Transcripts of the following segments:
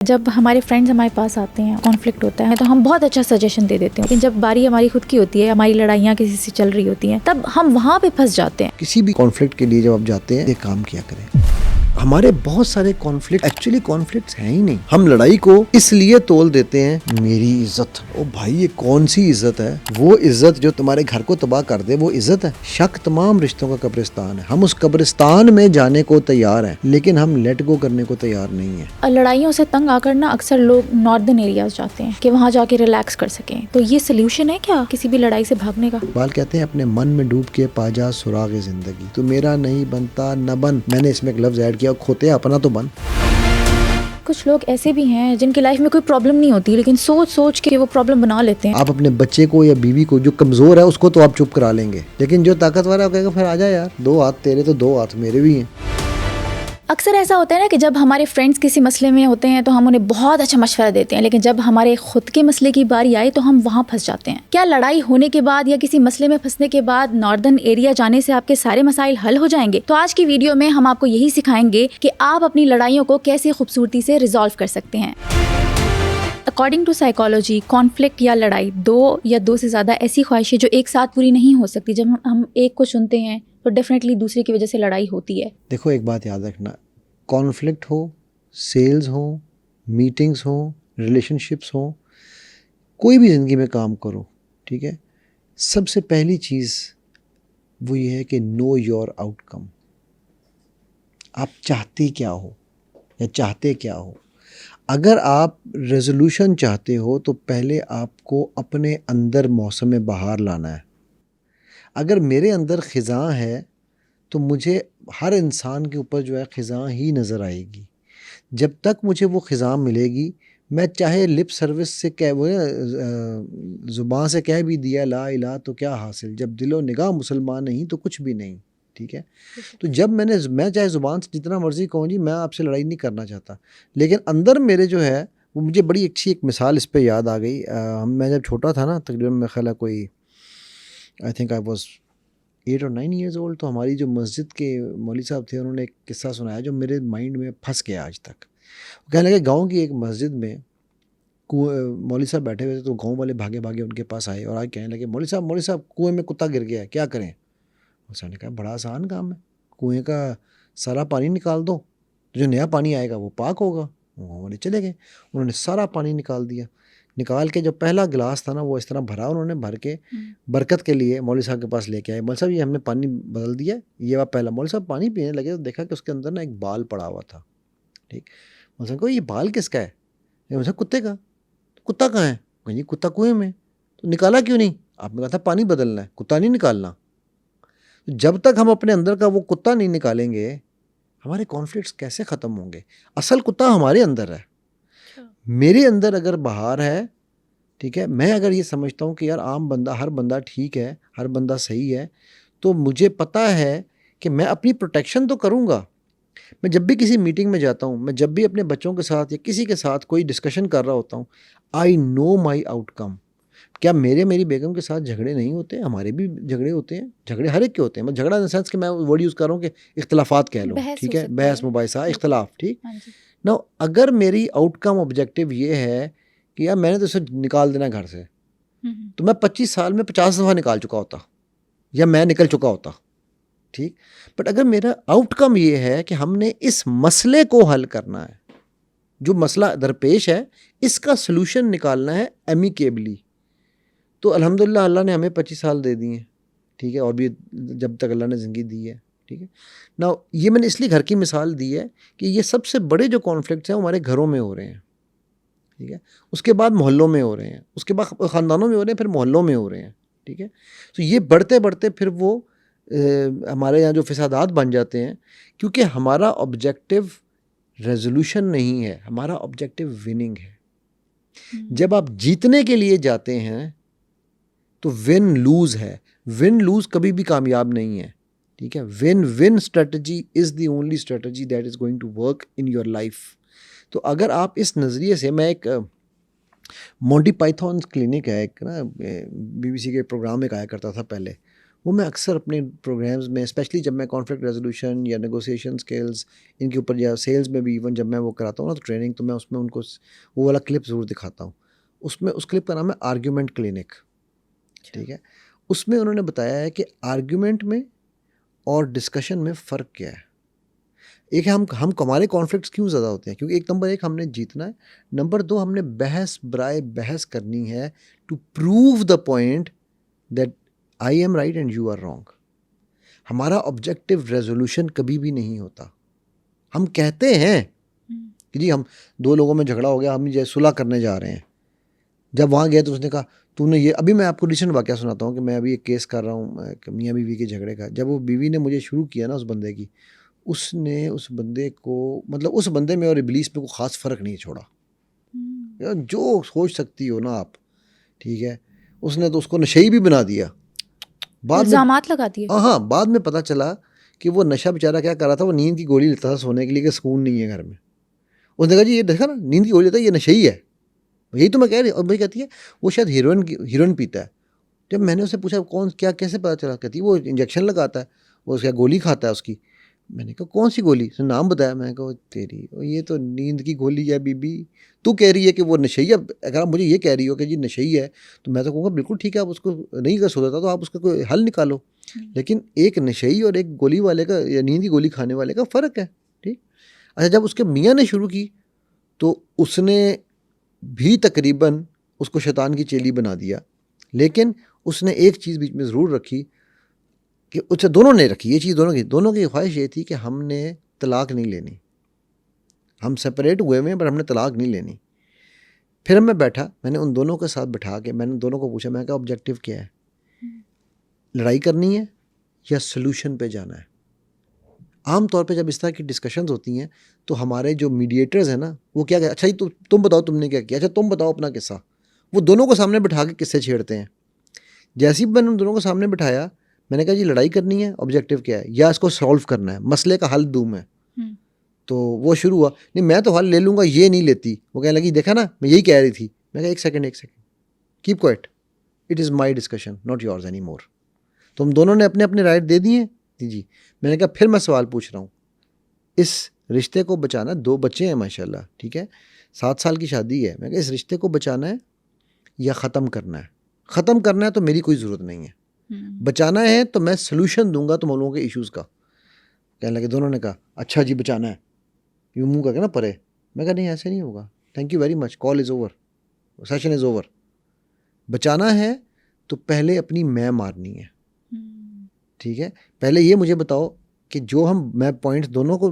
जब हमारे फ्रेंड्स हमारे पास आते हैं, कॉन्फ्लिक्ट होता है तो हम बहुत अच्छा सजेशन दे देते हैं, लेकिन जब बारी हमारी खुद की होती है, हमारी लड़ाइयाँ किसी से चल रही होती हैं, तब हम वहाँ पे फंस जाते हैं। किसी भी कॉन्फ्लिक्ट के लिए जब आप जाते हैं, ये काम किया करें। हमारे बहुत सारे कॉन्फ्लिक्ट एक्चुअली कॉन्फ्लिक्ट्स हैं ही नहीं। हम लड़ाई को इसलिए तोल देते हैं, मेरी इज्जत। ओ भाई, ये कौन सी इज्जत है? वो इज्जत जो तुम्हारे घर को तबाह कर दे, वो इज्जत है? शक तमाम रिश्तों का कब्रिस्तान है। हम उस कब्रिस्तान में जाने को तैयार हैं, लेकिन हम लेट गो करने को तैयार नहीं है। लड़ाइयों से तंग आकर ना अक्सर लोग नॉर्दर्न एरियाज जाते हैं कि वहाँ जाके रिलैक्स कर सकें। तो ये सोल्यूशन है क्या किसी भी लड़ाई से भागने का? इकबाल कहते हैं, अपने मन में डूब के पाजा सुराग जिंदगी, तो मेरा नहीं बनता न बन। मैंने इसमें एक लफ्ज ऐड किया, खोते अपना तो बन। कुछ लोग ऐसे भी हैं जिनकी लाइफ में कोई प्रॉब्लम नहीं होती, लेकिन सोच सोच के वो प्रॉब्लम बना लेते हैं। आप अपने बच्चे को या बीवी को, जो कमजोर है उसको तो आप चुप करा लेंगे, लेकिन जो ताकतवर है वो कहेगा फिर आ जा यार, दो हाथ तेरे तो दो हाथ मेरे भी हैं। अक्सर ऐसा होता है ना कि जब हमारे फ्रेंड्स किसी मसले में होते हैं तो हम उन्हें बहुत अच्छा मशवरा देते हैं, लेकिन जब हमारे खुद के मसले की बारी आए तो हम वहाँ फंस जाते हैं। क्या लड़ाई होने के बाद या किसी मसले में फंसने के बाद नॉर्दर्न एरिया जाने से आपके सारे मसाइल हल हो जाएंगे? तो आज की वीडियो में हम आपको यही सिखाएंगे कि आप अपनी लड़ाइयों को कैसे खूबसूरती से रिजॉल्व कर सकते हैं। अकॉर्डिंग टू साइकोलॉजी, कॉन्फ्लिक्ट या लड़ाई दो या दो से ज़्यादा ऐसी ख्वाहिशें जो एक साथ पूरी नहीं हो सकती। जब हम एक को चुनते हैं तो डेफिनेटली दूसरे की वजह से लड़ाई होती है। देखो, एक बात याद रखना, कॉन्फ्लिक्ट हो, सेल्स हो, मीटिंग्स हो, रिलेशनशिप्स हो, कोई भी ज़िंदगी में काम करो, ठीक है, सबसे पहली चीज़ वो ये है कि नो योर आउटकम। आप चाहते क्या हो या चाहते क्या हो? अगर आप रेजोल्यूशन चाहते हो तो पहले आपको अपने अंदर मौसम बहार लाना है। अगर मेरे अंदर ख़िज़ां है तो मुझे हर इंसान के ऊपर जो है ख़िज़ां ही नज़र आएगी। जब तक मुझे वो ख़िज़ां मिलेगी, मैं चाहे लिप सर्विस से कह वो ज़ुबान से कह भी दिया ला इलाहा तो क्या हासिल, जब दिलो निगाह मुसलमान नहीं तो कुछ भी नहीं, ठीक है। तो जब मैं चाहे ज़ुबान से जितना मर्ज़ी कहूँ जी मैं आपसे लड़ाई नहीं करना चाहता, लेकिन अंदर मेरे जो है वो, मुझे बड़ी अच्छी एक मिसाल इस पे याद आ गई। मैं जब छोटा था ना, तकरीबन मेरा ख्याल है कोई, आई थिंक आई वाज 8 और 9 ईयर्स ओल्ड, तो हमारी जो मस्जिद के मौलवी साहब थे, उन्होंने एक किस्सा सुनाया जो मेरे माइंड में फंस गया आज तक। वो कहने लगे, गांव की एक मस्जिद में मौलवी साहब बैठे हुए थे, तो गांव वाले भागे भागे उनके पास आए और आज कहने लगे, मौलवी साहब कुएं में कुत्ता गिर गया है, क्या करें? उसने कहा, बड़ा आसान काम है, कुएं का सारा पानी निकाल दो, तो जो नया पानी आएगा वो पाक होगा। गाँव वाले चले गए, उन्होंने सारा पानी निकाल दिया। निकाल के जो पहला गिलास था ना, वो इस तरह भरा, उन्होंने भर के बरकत के लिए मौलवी साहब के पास लेके आए। मौलवी साहब, ये हमने पानी बदल दिया, ये आप पहला। मौलवी साहब पानी पीने लगे तो देखा कि उसके अंदर ना एक बाल पड़ा हुआ था, ठीक। मौलवी साहब को, ये बाल किसका है? मौलवी साहब, कुत्ते का। तो कुत्ता कहाँ है? जी कुत्ता कुएं में। तो निकाला क्यों नहीं? आपने कहा था पानी बदलना है, कुत्ता नहीं निकालना। तो जब तक हम अपने अंदर का वो कुत्ता नहीं निकालेंगे, हमारे कॉन्फ्लिक्ट्स कैसे ख़त्म होंगे? असल कुत्ता हमारे अंदर है। मेरे अंदर अगर बहार है, ठीक है, मैं अगर ये समझता हूँ कि यार आम बंदा, हर बंदा ठीक है, हर बंदा सही है, तो मुझे पता है कि मैं अपनी प्रोटेक्शन तो करूँगा। मैं जब भी किसी मीटिंग में जाता हूँ, मैं जब भी अपने बच्चों के साथ या किसी के साथ कोई डिस्कशन कर रहा होता हूँ, आई नो माई आउटकम। क्या मेरी बेगम के साथ झगड़े नहीं होते? हमारे भी झगड़े होते हैं, झगड़े हर एक के होते हैं। मैं झगड़ा इन सेंस कि मैं वर्ड यूज़ कर रहा हूँ कि इख्तलाफात कह लो, ठीक है, बहस मुबाहिसा इख्तलाफ, ठीक ना। अगर मेरी आउटकम ऑब्जेक्टिव ये है कि यार मैंने तो इसे निकाल देना घर से, तो मैं 25 साल में 50 दफ़ा निकाल चुका होता या मैं निकल चुका होता, ठीक। बट अगर मेरा आउटकम ये है कि हमने इस मसले को हल करना है, जो मसला दरपेश है इसका सलूशन निकालना है एमिकेबली, तो अल्हम्दुलिल्लाह अल्लाह ने हमें 25 साल दे दिए हैं, ठीक है, और भी जब तक अल्लाह ने ज़िंदगी दी है, ठीक है ना। ये मैंने इसलिए घर की मिसाल दी है कि ये सबसे बड़े जो कॉन्फ्लिक्ट्स हैं वो हमारे घरों में हो रहे हैं, ठीक है, उसके बाद मोहल्लों में हो रहे हैं, उसके बाद ख़ानदानों में हो रहे हैं, फिर मोहल्लों में हो रहे हैं, ठीक है। तो ये बढ़ते बढ़ते फिर वो हमारे यहाँ जो फ़सादात बन जाते हैं, क्योंकि हमारा ऑब्जेक्टिव रेजोल्यूशन नहीं है, हमारा ऑब्जेक्टिव विनिंग है। जब आप जीतने के लिए जाते हैं तो विन लूज़ है, विन लूज़ कभी भी कामयाब नहीं है, ठीक है। Win win strategy is the only strategy that is going to work in your life. तो अगर आप इस नज़रिए से, मैं एक मोंटी पाइथन क्लिनिक है एक ना, BBC के प्रोग्राम में आया करता था पहले, वो मैं अक्सर अपने प्रोग्राम्स में, स्पेशली जब मैं कॉन्फ्लिक्ट रेजोल्यूशन या नेगोशिएशन स्किल्स इनके ऊपर, या सेल्स में भी इवन जब मैं वो कराता हूँ ना तो ट्रेनिंग, तो मैं उसमें उनको वो वाला क्लिप ज़रूर दिखाता हूँ। उसमें उस क्लिप का नाम है आर्ग्यूमेंट क्लिनिक, ठीक है। उसमें उन्होंने बताया है कि आर्ग्यूमेंट में और डिस्कशन में फ़र्क क्या है। एक है हम हमारे कॉन्फ्लिक्ट्स क्यों ज़्यादा होते हैं, क्योंकि एक नंबर एक हमने जीतना है, नंबर दो हमने बहस बराए बहस करनी है to prove the point that I am right and you are wrong. हमारा ऑब्जेक्टिव रेजोल्यूशन कभी भी नहीं होता। हम कहते हैं कि जी हम दो लोगों में झगड़ा हो गया, हम ये सुलह करने जा रहे हैं। जब वहाँ गए तो उसने कहा तूने ये, अभी मैं आपको रिसेंट वाक़या सुनाता हूँ कि मैं अभी एक केस कर रहा हूँ मियाँ बीवी के झगड़े का। जब वो बीवी ने मुझे शुरू किया ना उस बंदे की, उसने उस बंदे को, मतलब उस बंदे में और इब्लीस में कोई ख़ास फ़र्क नहीं छोड़ा। यार जो सोच सकती हो ना आप, ठीक है, उसने तो उसको नशेई भी बना दिया। बाद में इल्ज़ामात लगा दिए। हाँ, बाद में पता चला कि वो नशा बेचारा क्या कर रहा था, वो नींद की गोली लेता था सोने के लिए कि सुकून नहीं है घर में। उसने कहा जी ये देखा ना नींद की गोली लेता है, ये नशेई है। यही तो मैं कह रही हूँ। और भाई कहती है वो शायद हीरोइन पीता है। जब मैंने उससे पूछा कौन क्या कैसे पता चला, कहती है वो इंजेक्शन लगाता है, वो उसका गोली खाता है उसकी। मैंने कहा कौन सी गोली, उसने नाम बताया। मैंने कहा तेरी ये तो नींद की गोली है बीबी। तू कह रही है कि वो नशेई है, अगर आप मुझे ये कह रही हो कि जी नशेई है तो मैं तो कहूँगा बिल्कुल ठीक है, आप उसको नहीं कर सोता तो आप उसका कोई हल निकालो। लेकिन एक नशेई और एक गोली वाले का या नींद की गोली खाने वाले का फ़र्क है, ठीक। अच्छा, जब उसके मियाँ ने शुरू की तो उसने भी तकरीबन उसको शैतान की चेली बना दिया, लेकिन उसने एक चीज़ बीच में ज़रूर रखी कि उससे दोनों ने रखी, ये चीज़ दोनों की ख्वाहिश ये थी कि हमने तलाक नहीं लेनी। हम सेपरेट हुए हुए हैं पर हमने तलाक नहीं लेनी। फिर मैं बैठा, मैंने उन दोनों के साथ बैठा के मैंने दोनों को पूछा, मैं कहा ऑब्जेक्टिव क्या है, लड़ाई करनी है या सोल्यूशन पे जाना है। आम तौर पे जब इस तरह की डिस्कशंस होती हैं तो हमारे जो मीडिएटर्स हैं ना वो क्या कहते, अच्छा जी तुम बताओ तुमने क्या किया, अच्छा तुम बताओ अपना किस्सा। वो दोनों को सामने बिठा के किस्से छेड़ते हैं। जैसे ही मैंने उन दोनों को सामने बिठाया, मैंने कहा जी लड़ाई करनी है, ऑब्जेक्टिव क्या है, या इसको सॉल्व करना है, मसले का हल दूँ मैं। तो वो शुरू हुआ, नहीं मैं तो हल ले लूँगा, ये नहीं लेती। वो कहने लगी देखा ना मैं यही कह रही थी। मैं कहा एक second keep quiet, it is my discussion not yours any more. तुम दोनों ने अपने अपने राइट दे दिए जी। मैंने कहा फिर मैं सवाल पूछ रहा हूँ, इस रिश्ते को बचाना, 2 बच्चे हैं माशाल्लाह, ठीक है, 7 साल की शादी है। मैं कहा इस रिश्ते को बचाना है या ख़त्म करना है। ख़त्म करना है तो मेरी कोई ज़रूरत नहीं है, बचाना है तो मैं सोल्यूशन दूंगा तुम लोगों के इश्यूज़ का। कहने लगे, दोनों ने कहा अच्छा जी बचाना है, यूँ मुँह करके ना परे। मैं कहा नहीं ऐसे नहीं होगा, thank you very much, call is over, session is over. बचाना है तो पहले अपनी मैं मारनी है, ठीक है। पहले ये मुझे बताओ कि जो मैं पॉइंट्स दोनों को,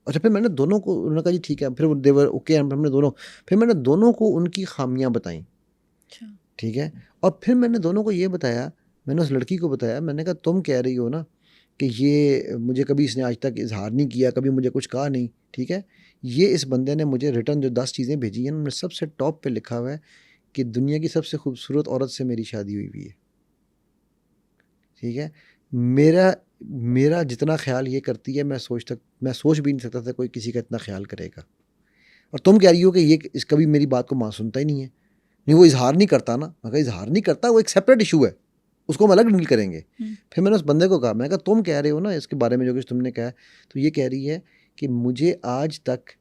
अच्छा फिर मैंने दोनों को, उन्होंने कहा जी ठीक है, फिर देवर ओके, हमने दोनों, फिर मैंने दोनों को उनकी खामियां बताई, ठीक है। और फिर मैंने दोनों को ये बताया, मैंने उस लड़की को बताया, मैंने कहा तुम कह रही हो ना कि ये मुझे कभी इसने आज तक इजहार नहीं किया, कभी मुझे कुछ कहा नहीं, ठीक है। ये इस बंदे ने मुझे रिटर्न जो 10 चीज़ें भेजी हैं, उनमें सबसे टॉप पे लिखा हुआ है कि दुनिया की सबसे खूबसूरत औरत से मेरी शादी हुई है, ठीक है। मेरा जितना ख्याल ये करती है, मैं सोच भी नहीं सकता था कोई किसी का इतना ख्याल करेगा। और तुम कह रही हो कि ये इस कभी मेरी बात को सुनता ही नहीं है, नहीं वो इजहार नहीं करता ना। मैं कहा इजहार नहीं करता, वो एक सेपरेट इशू है, उसको हम अलग डील करेंगे। फिर मैंने उस बंदे को कहा, मैं कहा तुम कह रहे हो ना इसके बारे में जो कुछ तुमने कहा, तो ये कह रही है कि मुझे आज तक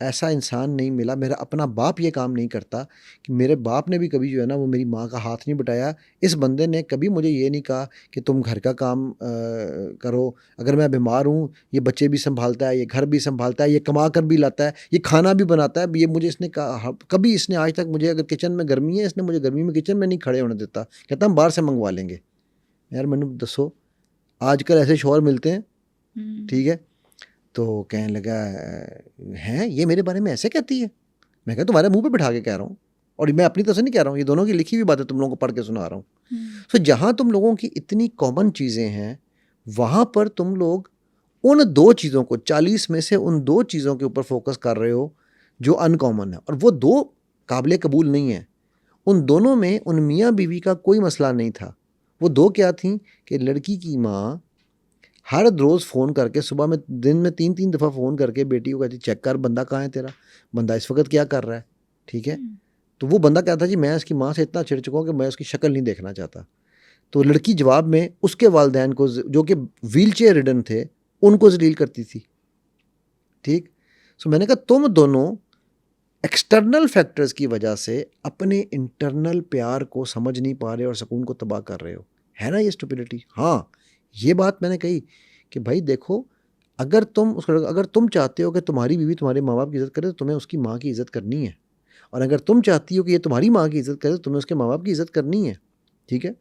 ऐसा इंसान नहीं मिला, मेरा अपना बाप ये काम नहीं करता कि मेरे बाप ने भी कभी जो है ना वो मेरी माँ का हाथ नहीं बटाया। इस बंदे ने कभी मुझे ये नहीं कहा कि तुम घर का काम करो, अगर मैं बीमार हूँ ये बच्चे भी संभालता है, ये घर भी संभालता है, ये कमा कर भी लाता है, ये खाना भी बनाता है। ये मुझे इसने कहा, कभी इसने आज तक मुझे, अगर किचन में गर्मी है, इसने मुझे गर्मी में किचन में नहीं खड़े होने देता, कहता हम बाहर से मंगवा लेंगे। यार मैंने दसो आजकल ऐसे शौहर मिलते हैं, ठीक है। तो कहने लगा हैं ये मेरे बारे में ऐसे कहती है। मैं कहा तुम्हारे मुंह पे बिठा के कह रहा हूँ, और मैं अपनी तरफ से नहीं कह रहा हूँ, ये दोनों की लिखी हुई बातें तुम लोगों को पढ़ के सुना रहा हूँ। तो जहाँ तुम लोगों की इतनी कॉमन चीज़ें हैं, वहाँ पर तुम लोग उन 2 चीज़ों को, 40 में से उन 2 चीज़ों के ऊपर फोकस कर रहे हो जो अनकॉमन है, और वो 2 काबिल कबूल नहीं है। उन दोनों में उन मियाँ बीवी का कोई मसला नहीं था। वो 2 क्या थी कि लड़की की माँ हर रोज़ फ़ोन करके, सुबह में दिन में 3-3 दफ़ा फ़ोन करके बेटी को कहती चेक कर बंदा कहाँ है तेरा, बंदा इस वक्त क्या कर रहा है, ठीक है। तो वो बंदा कहता जी मैं इसकी माँ से इतना चिढ़ चुका हूँ कि मैं उसकी शक्ल नहीं देखना चाहता। तो लड़की जवाब में उसके वालिदैन को, जो कि व्हील चेयर रिडन थे, उनको जलील करती थी। ठीक। सो मैंने कहा तुम दोनों एक्सटर्नल फैक्टर्स की वजह से अपने इंटरनल प्यार को समझ नहीं पा रहे और सुकून को तबाह कर रहे हो। है ना ये स्टुपिडिटी? हाँ, ये बात मैंने कही कि भाई देखो, अगर तुम चाहते हो कि तुम्हारी बीवी तुम्हारे माँ बाप की इज़्ज़त करे तो तुम्हें उसकी माँ की इज़्ज़त करनी है, और अगर तुम चाहती हो कि ये तुम्हारी माँ की इज़्ज़त करे तो तुम्हें उसके माँ बाप की इज़्ज़त करनी है। ठीक है?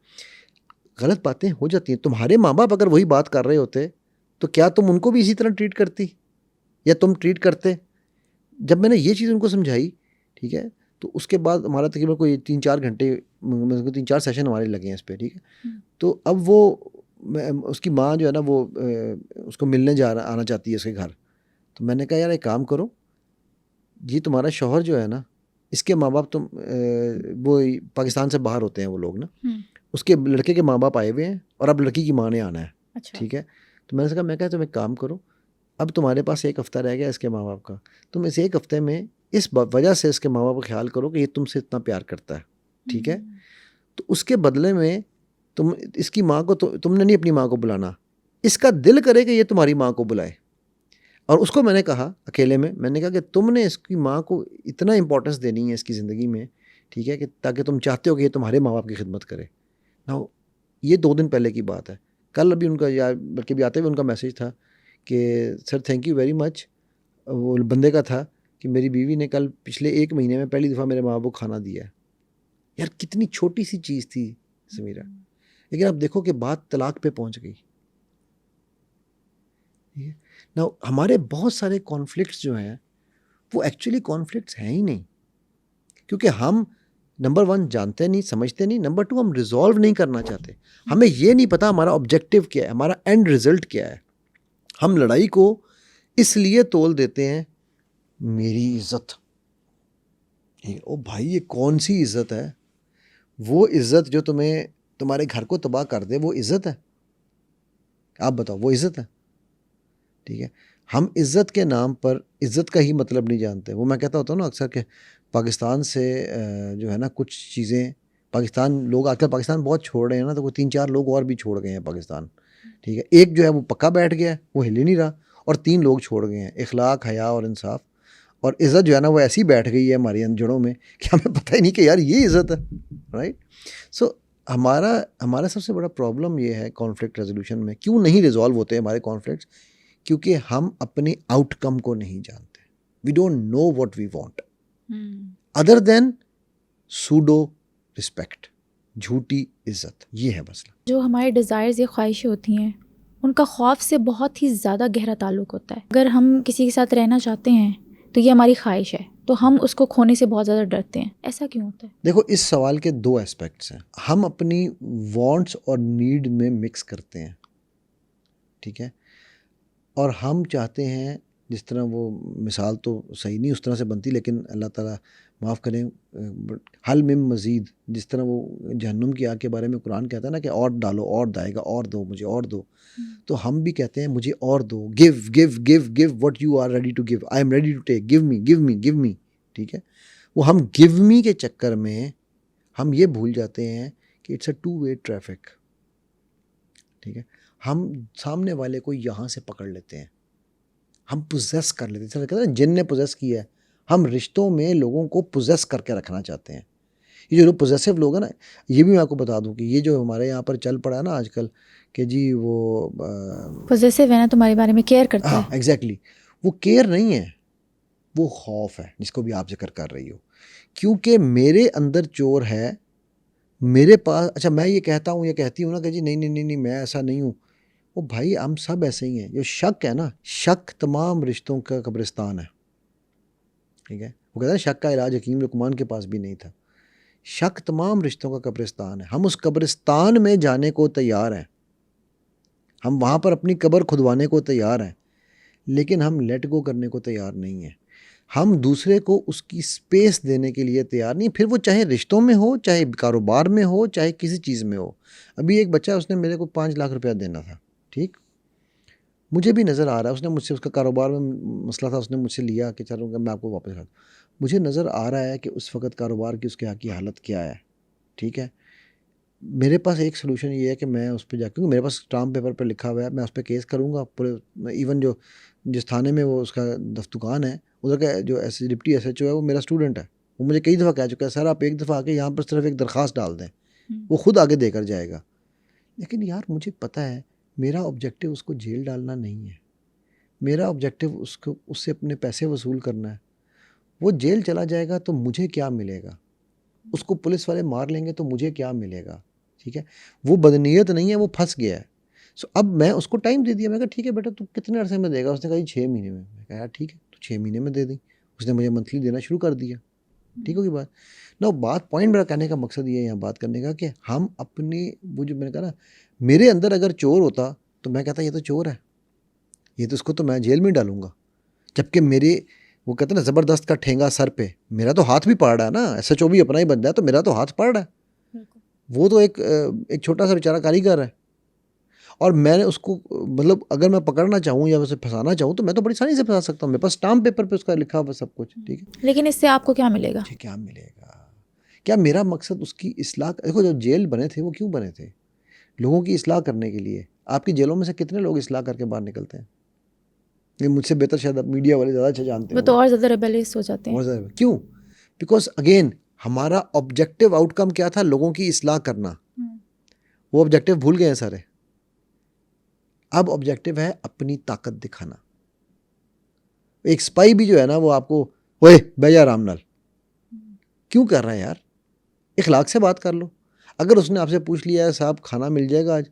गलत बातें हो जाती हैं। तुम्हारे माँ बाप अगर वही बात कर रहे होते तो क्या तुम उनको भी इसी तरह ट्रीट करती, या तुम ट्रीट करते? जब मैंने ये चीज़ उनको समझाई, ठीक है, तो उसके बाद हमारा तकरीबन कोई 3-4 घंटे, 3-4 सेशन हमारे लगे हैं इस पे। ठीक है? तो अब वो उसकी माँ जो है ना, वो उसको मिलने आना चाहती है उसके घर। तो मैंने कहा यार एक काम करो, ये तुम्हारा शौहर जो है ना, इसके माँ बाप वो पाकिस्तान से बाहर होते हैं वो लोग ना, उसके लड़के के माँ बाप आए हुए हैं और अब लड़की की माँ ने आना है। अच्छा। ठीक है? तो मैंने कहा, मैं कहा तुम एक काम करो, अब तुम्हारे पास 1 हफ़्ता रह गया इसके माँ बाप का, तुम इस 1 हफ़्ते में इस वजह से इसके माँ बाप का ख्याल करो कि ये तुमसे इतना प्यार करता है। ठीक है? तो उसके बदले में तुम इसकी माँ को, तुमने नहीं अपनी माँ को बुलाना, इसका दिल करे कि ये तुम्हारी माँ को बुलाए। और उसको मैंने कहा अकेले में, मैंने कहा कि तुमने इसकी माँ को इतना इंपॉर्टेंस देनी है इसकी ज़िंदगी में, ठीक है, कि ताकि तुम चाहते हो कि ये तुम्हारे माँ बाप की खिदमत करे ना। ये 2 दिन पहले की बात है। कल अभी उनका, यार बल्कि भी आते हुए उनका मैसेज था कि sir thank you very much. वो बंदे का था कि मेरी बीवी ने कल पिछले 1 महीने में पहली दफ़ा मेरे माँ बाप को खाना दिया है। यार कितनी छोटी सी चीज़ थी समीरा, लेकिन आप देखो कि बात तलाक पे पहुंच गई। ना हमारे बहुत सारे कॉन्फ्लिक्ट्स जो हैं वो एक्चुअली कॉन्फ्लिक्ट्स हैं ही नहीं, क्योंकि हम नंबर 1 जानते नहीं, समझते नहीं, नंबर 2 हम रिजॉल्व नहीं करना चाहते। हमें ये नहीं पता हमारा ऑब्जेक्टिव क्या है, हमारा एंड रिजल्ट क्या है। हम लड़ाई को इसलिए तोल देते हैं, मेरी इज्जत, ओ भाई ये कौन सी इज्जत है? वो इज्जत जो तुम्हें तुम्हारे घर को तबाह कर दे, वो इज्जत है? आप बताओ, वो इज्जत है? ठीक है? हम इज़्ज़त के नाम पर इज़्ज़त का ही मतलब नहीं जानते। वो मैं कहता होता हूँ ना अक्सर कि पाकिस्तान से जो है ना कुछ चीज़ें, पाकिस्तान लोग आजकल पाकिस्तान बहुत छोड़ रहे हैं ना, तो वो 3-4 लोग और भी छोड़ गए हैं पाकिस्तान। ठीक है? एक जो है वो पक्का बैठ गया है, वो हिल ही नहीं रहा, और 3 लोग छोड़ गए हैं, इखलाक, हया और इंसाफ। और इज़्ज़त जो है ना वो ऐसी बैठ गई है हमारी जड़ों में कि हमें पता ही नहीं कि यार ये इज़्ज़त है। राइट? सो हमारा सबसे बड़ा प्रॉब्लम ये है कॉन्फ्लिक्ट रेजोल्यूशन में, क्यों नहीं रिजॉल्व होते हमारे कॉन्फ्लिक्ट्स? क्योंकि हम अपने आउटकम को नहीं जानते। We don't know what we want other than pseudo respect, झूठी इज्जत। ये है मसला। जो हमारे डिज़ायर्स या ख्वाहिशें होती हैं उनका खौफ से बहुत ही ज़्यादा गहरा ताल्लुक़ होता है। अगर हम किसी के साथ रहना चाहते हैं तो ये हमारी ख्वाहिश है, तो हम उसको खोने से बहुत ज़्यादा डरते हैं। ऐसा क्यों होता है? देखो, इस सवाल के 2 एस्पेक्ट्स हैं। हम अपनी वांट्स और नीड में मिक्स करते हैं। ठीक है? और हम चाहते हैं, जिस तरह वो मिसाल तो सही नहीं उस तरह से बनती, लेकिन अल्लाह ताला माफ़ करें, हल मिन मज़ीद, जिस तरह वो जहन्नुम की आग के बारे में कुरान कहता है ना कि और डालो, और दाएगा, और दो मुझे, और दो। तो हम भी कहते हैं मुझे और दो, give give give give what you are ready to give, I am ready to take, give me give me give me. ठीक है? वो हम गिव मी के चक्कर में हम ये भूल जाते हैं कि इट्स अ 2 वे ट्रैफिक। ठीक है? हम सामने वाले को यहाँ से पकड़ लेते हैं, हम पोजेस कर लेते हैं। कहते हैं जिन ने पोजेस किया है। हम रिश्तों में लोगों को पोजेस करके रखना चाहते हैं। ये जो लोग पोजेसिव लोग हैं ना, ये भी मैं आपको बता दूं कि ये जो हमारे यहाँ पर चल पड़ा है ना आजकल, कि जी वो पोजेसिव है ना, तुम्हारे बारे में केयर करता है। एग्जैक्टली, वो केयर नहीं है, वो खौफ है, जिसको भी आप जिक्र कर रही हो। क्योंकि मेरे अंदर चोर है, मेरे पास, अच्छा मैं ये कहता हूँ, ये कहती हूँ ना कि जी नहीं नहीं नहीं नहीं मैं ऐसा नहीं हूँ, वो भाई हम सब ऐसे ही हैं। जो शक है ना, शक तमाम रिश्तों का कब्रिस्तान है। ठीक है? वो कहते हैं शक का इलाज हकीम लुकमान के पास भी नहीं था। शक तमाम रिश्तों का कब्रिस्तान है। हम उस कब्रिस्तान में जाने को तैयार हैं, हम वहाँ पर अपनी कब्र खुदवाने को तैयार हैं, लेकिन हम लेट गो करने को तैयार नहीं हैं। हम दूसरे को उसकी स्पेस देने के लिए तैयार नहीं, फिर वो चाहे रिश्तों में हो, चाहे कारोबार में हो, चाहे किसी चीज़ में हो। अभी एक बच्चा, उसने मेरे को 5 लाख रुपया देना था। ठीक? मुझे भी नज़र आ रहा है, उसने मुझसे, उसका कारोबार में मसला था, उसने मुझसे लिया कि चलो मैं आपको वापस कर दूँ। मुझे नज़र आ रहा है कि उस वक़्त कारोबार की उसके यहाँ की हालत क्या है। ठीक है? मेरे पास एक सोल्यूशन ये है कि मैं उस पर जा, क्योंकि मेरे पास स्टाम्प पेपर पर लिखा हुआ है, मैं उस पर केस करूँगा पूरे। इवन जो जिस थाने में वो उसका दुकान है, उधर का जो डिप्टी SHO है वो मेरा स्टूडेंट है। वो मुझे कई दफ़ा कह चुका है, सर आप एक दफ़ा आके यहाँ पर सिर्फ एक दरख्वास्त डाल दें, वो खुद आगे देकर जाएगा। लेकिन यार मुझे पता है मेरा ऑब्जेक्टिव उसको जेल डालना नहीं है, मेरा ऑब्जेक्टिव उसको उससे अपने पैसे वसूल करना है। वो जेल चला जाएगा तो मुझे क्या मिलेगा, उसको पुलिस वाले मार लेंगे तो मुझे क्या मिलेगा, ठीक है। वो बदनीयत नहीं है, वो फंस गया है। सो अब मैं उसको टाइम दे दिया, मैं कहा ठीक है बेटा तू कितने अरसे में देगा, उसने कहा 6 महीने में। मैं कहा यार ठीक है तो 6 महीने में दे दी, उसने मुझे मंथली देना शुरू कर दिया, ठीक होगी बात ना। बात पॉइंट मेरा कहने का मकसद ये है यहाँ बात करने का कि हम अपनी वो जो मैंने कहा ना, मेरे अंदर अगर चोर होता तो मैं कहता ये तो चोर है, ये तो इसको तो मैं जेल में डालूंगा। जबकि मेरे वो कहते हैं ना ज़बरदस्त का ठेंगा सर पे, मेरा तो हाथ भी पड़ रहा है ना, SHO भी अपना ही बंदा है तो मेरा तो हाथ पड़ रहा है। वो तो एक छोटा सा बेचारा कारीगर है, और मैंने उसको मतलब अगर मैं पकड़ना चाहूँ या उसे फंसाना चाहूँ तो मैं तो बड़ी आसानी से फंसा सकता हूँ, मेरे पास स्टाम्प पेपर पे उसका लिखा हुआ सब कुछ, ठीक है। लेकिन इससे आपको क्या मिलेगा? मुझे क्या मिलेगा? क्या मेरा मकसद उसकी इस्लाह, देखो जो जेल बने थे वो क्यों बने थे? लोगों की इस्लाह करने के लिए। आपकी जेलों में से कितने लोग इस्लाह करके बाहर निकलते हैं? ये मुझसे बेहतर शायद मीडिया वाले ज़्यादा अच्छा जानते वो हैं। तो और ज़्यादा रेबेलियस हो जाते हैं। और ज़्यादा क्यों? बिकॉज अगेन हमारा ऑब्जेक्टिव आउटकम क्या था? लोगों की इस्लाह करना। वो ऑब्जेक्टिव भूल गए हैं सारे। अब ऑब्जेक्टिव है अपनी ताकत दिखाना। एक स्पाई भी जो है ना वो आपको ओए बैजा राम नाल क्यों कर रहा है यार? इखलाक से बात कर लो। अगर उसने आपसे पूछ लिया है साहब खाना मिल जाएगा आज,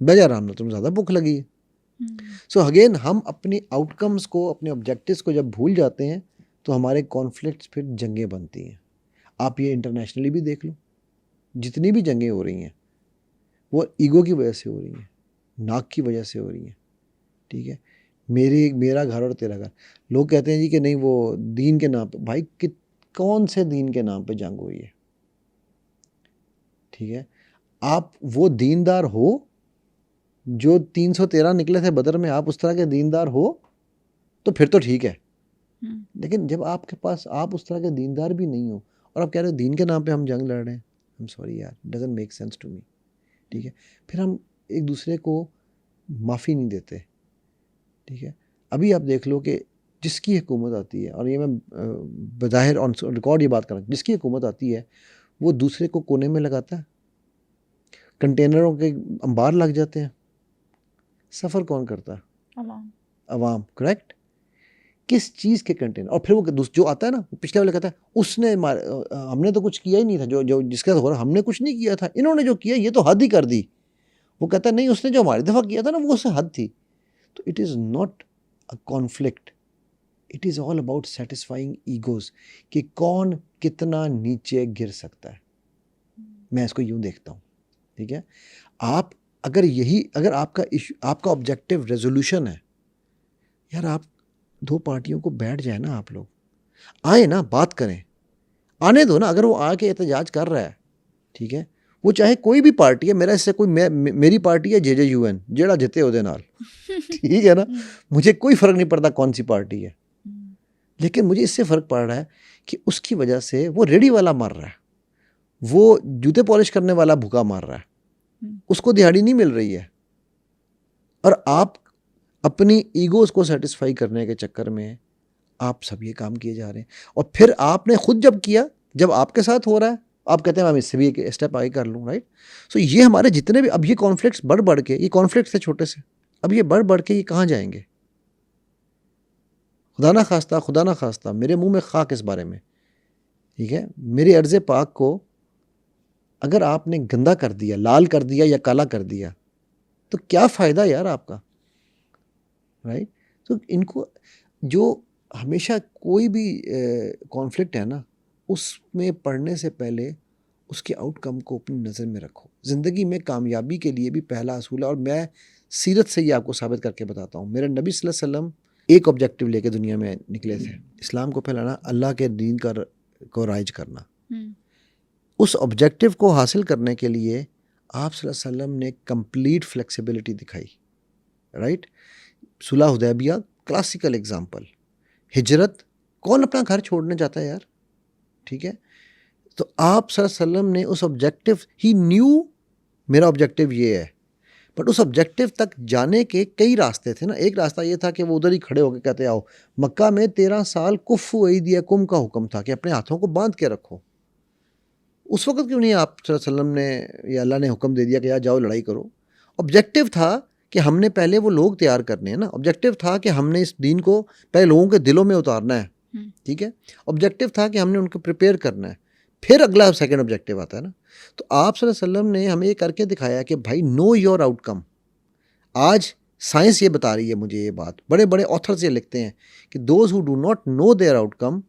बैजा राम नाल तुम्हें ज़्यादा भूख लगी है। सो अगेन हम अपने आउटकम्स को, अपने ऑब्जेक्टिव्स को जब भूल जाते हैं तो हमारे कॉन्फ्लिक्ट्स फिर जंगें बनती हैं। आप ये इंटरनेशनली भी देख लो, जितनी भी जंगें हो रही हैं वो ईगो की वजह से हो रही हैं, नाक की वजह से हो रही हैं, ठीक है। मेरा घर और तेरा घर। लोग कहते हैं जी कि नहीं वो दीन के नाम पे, भाई कौन से दीन के नाम पे जंग हुई है, ठीक है। आप वो दीनदार हो जो 313 निकले थे बदर में, आप उस तरह के दीनदार हो तो फिर तो ठीक है। लेकिन जब आपके पास आप उस तरह के दीनदार भी नहीं हो और आप कह रहे हो दीन के नाम पे हम जंग लड़ रहे हैं, आई एम सॉरी यार, doesn't make sense to me, ठीक है। फिर हम एक दूसरे को माफ़ी नहीं देते, ठीक है। अभी आप देख लो कि जिसकी हुकूमत आती है, और ये मैं बज़ाहिर ऑन रिकॉर्ड ये बात कर रहा हूँ, जिसकी हुकूमत आती है वो दूसरे को कोने में लगाता है, कंटेनरों के अंबार लग जाते हैं। सफ़र कौन करता है? अवाम, करेक्ट। किस चीज़ के कंटेनर? और फिर वो जो आता है ना, पिछले वाले कहता है उसने हमने तो कुछ किया ही नहीं था, जो जिसका हो रहा हमने कुछ नहीं किया था, इन्होंने जो किया ये तो हद ही कर दी। वो कहता है नहीं उसने जो हमारी दफ़ा किया था ना वो उससे हद थी। तो it is not a conflict, it is all about satisfying egos कि कौन कितना नीचे गिर सकता है। मैं इसको यूँ देखता हूँ, ठीक है। आप अगर आपका इशू, आपका ऑब्जेक्टिव रेजोल्यूशन है, यार आप 2 पार्टियों को बैठ जाए ना, आप लोग आए ना, बात करें, आने दो ना। अगर वो आके एहतजाज कर रहा है, ठीक है, वो चाहे कोई भी पार्टी है, मेरा इससे कोई मेरी पार्टी है JJUN जेड़ा जिते ओदे नाल, ठीक है ना, मुझे कोई फ़र्क नहीं पड़ता कौन सी पार्टी है। लेकिन मुझे इससे फ़र्क पड़ रहा है कि उसकी वजह से वो रेडी वाला मर रहा है, वो जूते पॉलिश करने वाला भूखा मार रहा है, उसको दिहाड़ी नहीं मिल रही है, और आप अपनी ईगोज़ को सेटिस्फाई करने के चक्कर में आप सब ये काम किए जा रहे हैं। और फिर आपने खुद जब किया, जब आपके साथ हो रहा है, आप कहते हैं मैं इससे भी एक स्टेप आगे कर लूँ, राइट। सो ये हमारे जितने भी अब ये कॉन्फ्लिक्ट्स बढ़ के, ये कॉन्फ्लिक्ट्स थे छोटे से, अब ये बढ़ के ये कहाँ जाएंगे? खुदा ना खास्ता मेरे मुंह में खाक इस बारे में, ठीक है। मेरे अर्ज़ पाक को अगर आपने गंदा कर दिया, लाल कर दिया या काला कर दिया तो क्या फ़ायदा यार आपका, राइट। तो इनको जो हमेशा कोई भी कॉन्फ्लिक्ट है ना, उसमें पढ़ने से पहले उसके आउटकम को अपनी नज़र में रखो। ज़िंदगी में कामयाबी के लिए भी पहला असूल है, और मैं सीरत से ये आपको साबित करके बताता हूँ। मेरे नबी सल्लल्लाहु अलैहि वसल्लम एक ऑब्जेक्टिव लेके दुनिया में निकले थे, इस्लाम को फैलाना, अल्लाह के दीन को राइज करना। उस ऑब्जेक्टिव को हासिल करने के लिए आप सल्लल्लाहु अलैहि वसल्लम ने कंप्लीट फ्लेक्सिबिलिटी दिखाई, राइट। सुलह हुदैबिया क्लासिकल एग्जाम्पल। हिजरत, कौन अपना घर छोड़ने जाता है यार, ठीक है। तो आप सल्लल्लाहु अलैहि वसल्लम ने उस ऑब्जेक्टिव, ही न्यू मेरा ऑब्जेक्टिव ये है, बट उस ऑब्जेक्टिव तक जाने के कई रास्ते थे ना। एक रास्ता ये था कि वो उधर ही खड़े होकर कहते आओ, मक्का में 13 साल कुफ़ वईदिया कुम का हुक्म था कि अपने हाथों को बांध के रखो। उस वक्त क्यों नहीं आप सल्लल्लाहु अलैहि वसल्लम ने या अल्लाह ने हुक्म दे दिया कि यार जाओ लड़ाई करो? ऑब्जेक्टिव था कि हमने पहले वो लोग तैयार करने हैं ना। ऑब्जेक्टिव था कि हमने इस दीन को पहले लोगों के दिलों में उतारना है, ठीक है। ऑब्जेक्टिव था कि हमने उनको प्रिपेयर करना है, फिर अगला सेकंड ऑब्जेक्टिव आता है ना। तो आप सल्लल्लाहु अलैहि वसल्लम ने हमें ये करके दिखाया कि भाई नो योर आउटकम। आज साइंस ये बता रही है मुझे ये बात, बड़े बड़े ऑथर्स ये लिखते हैं कि those who do not know their outcome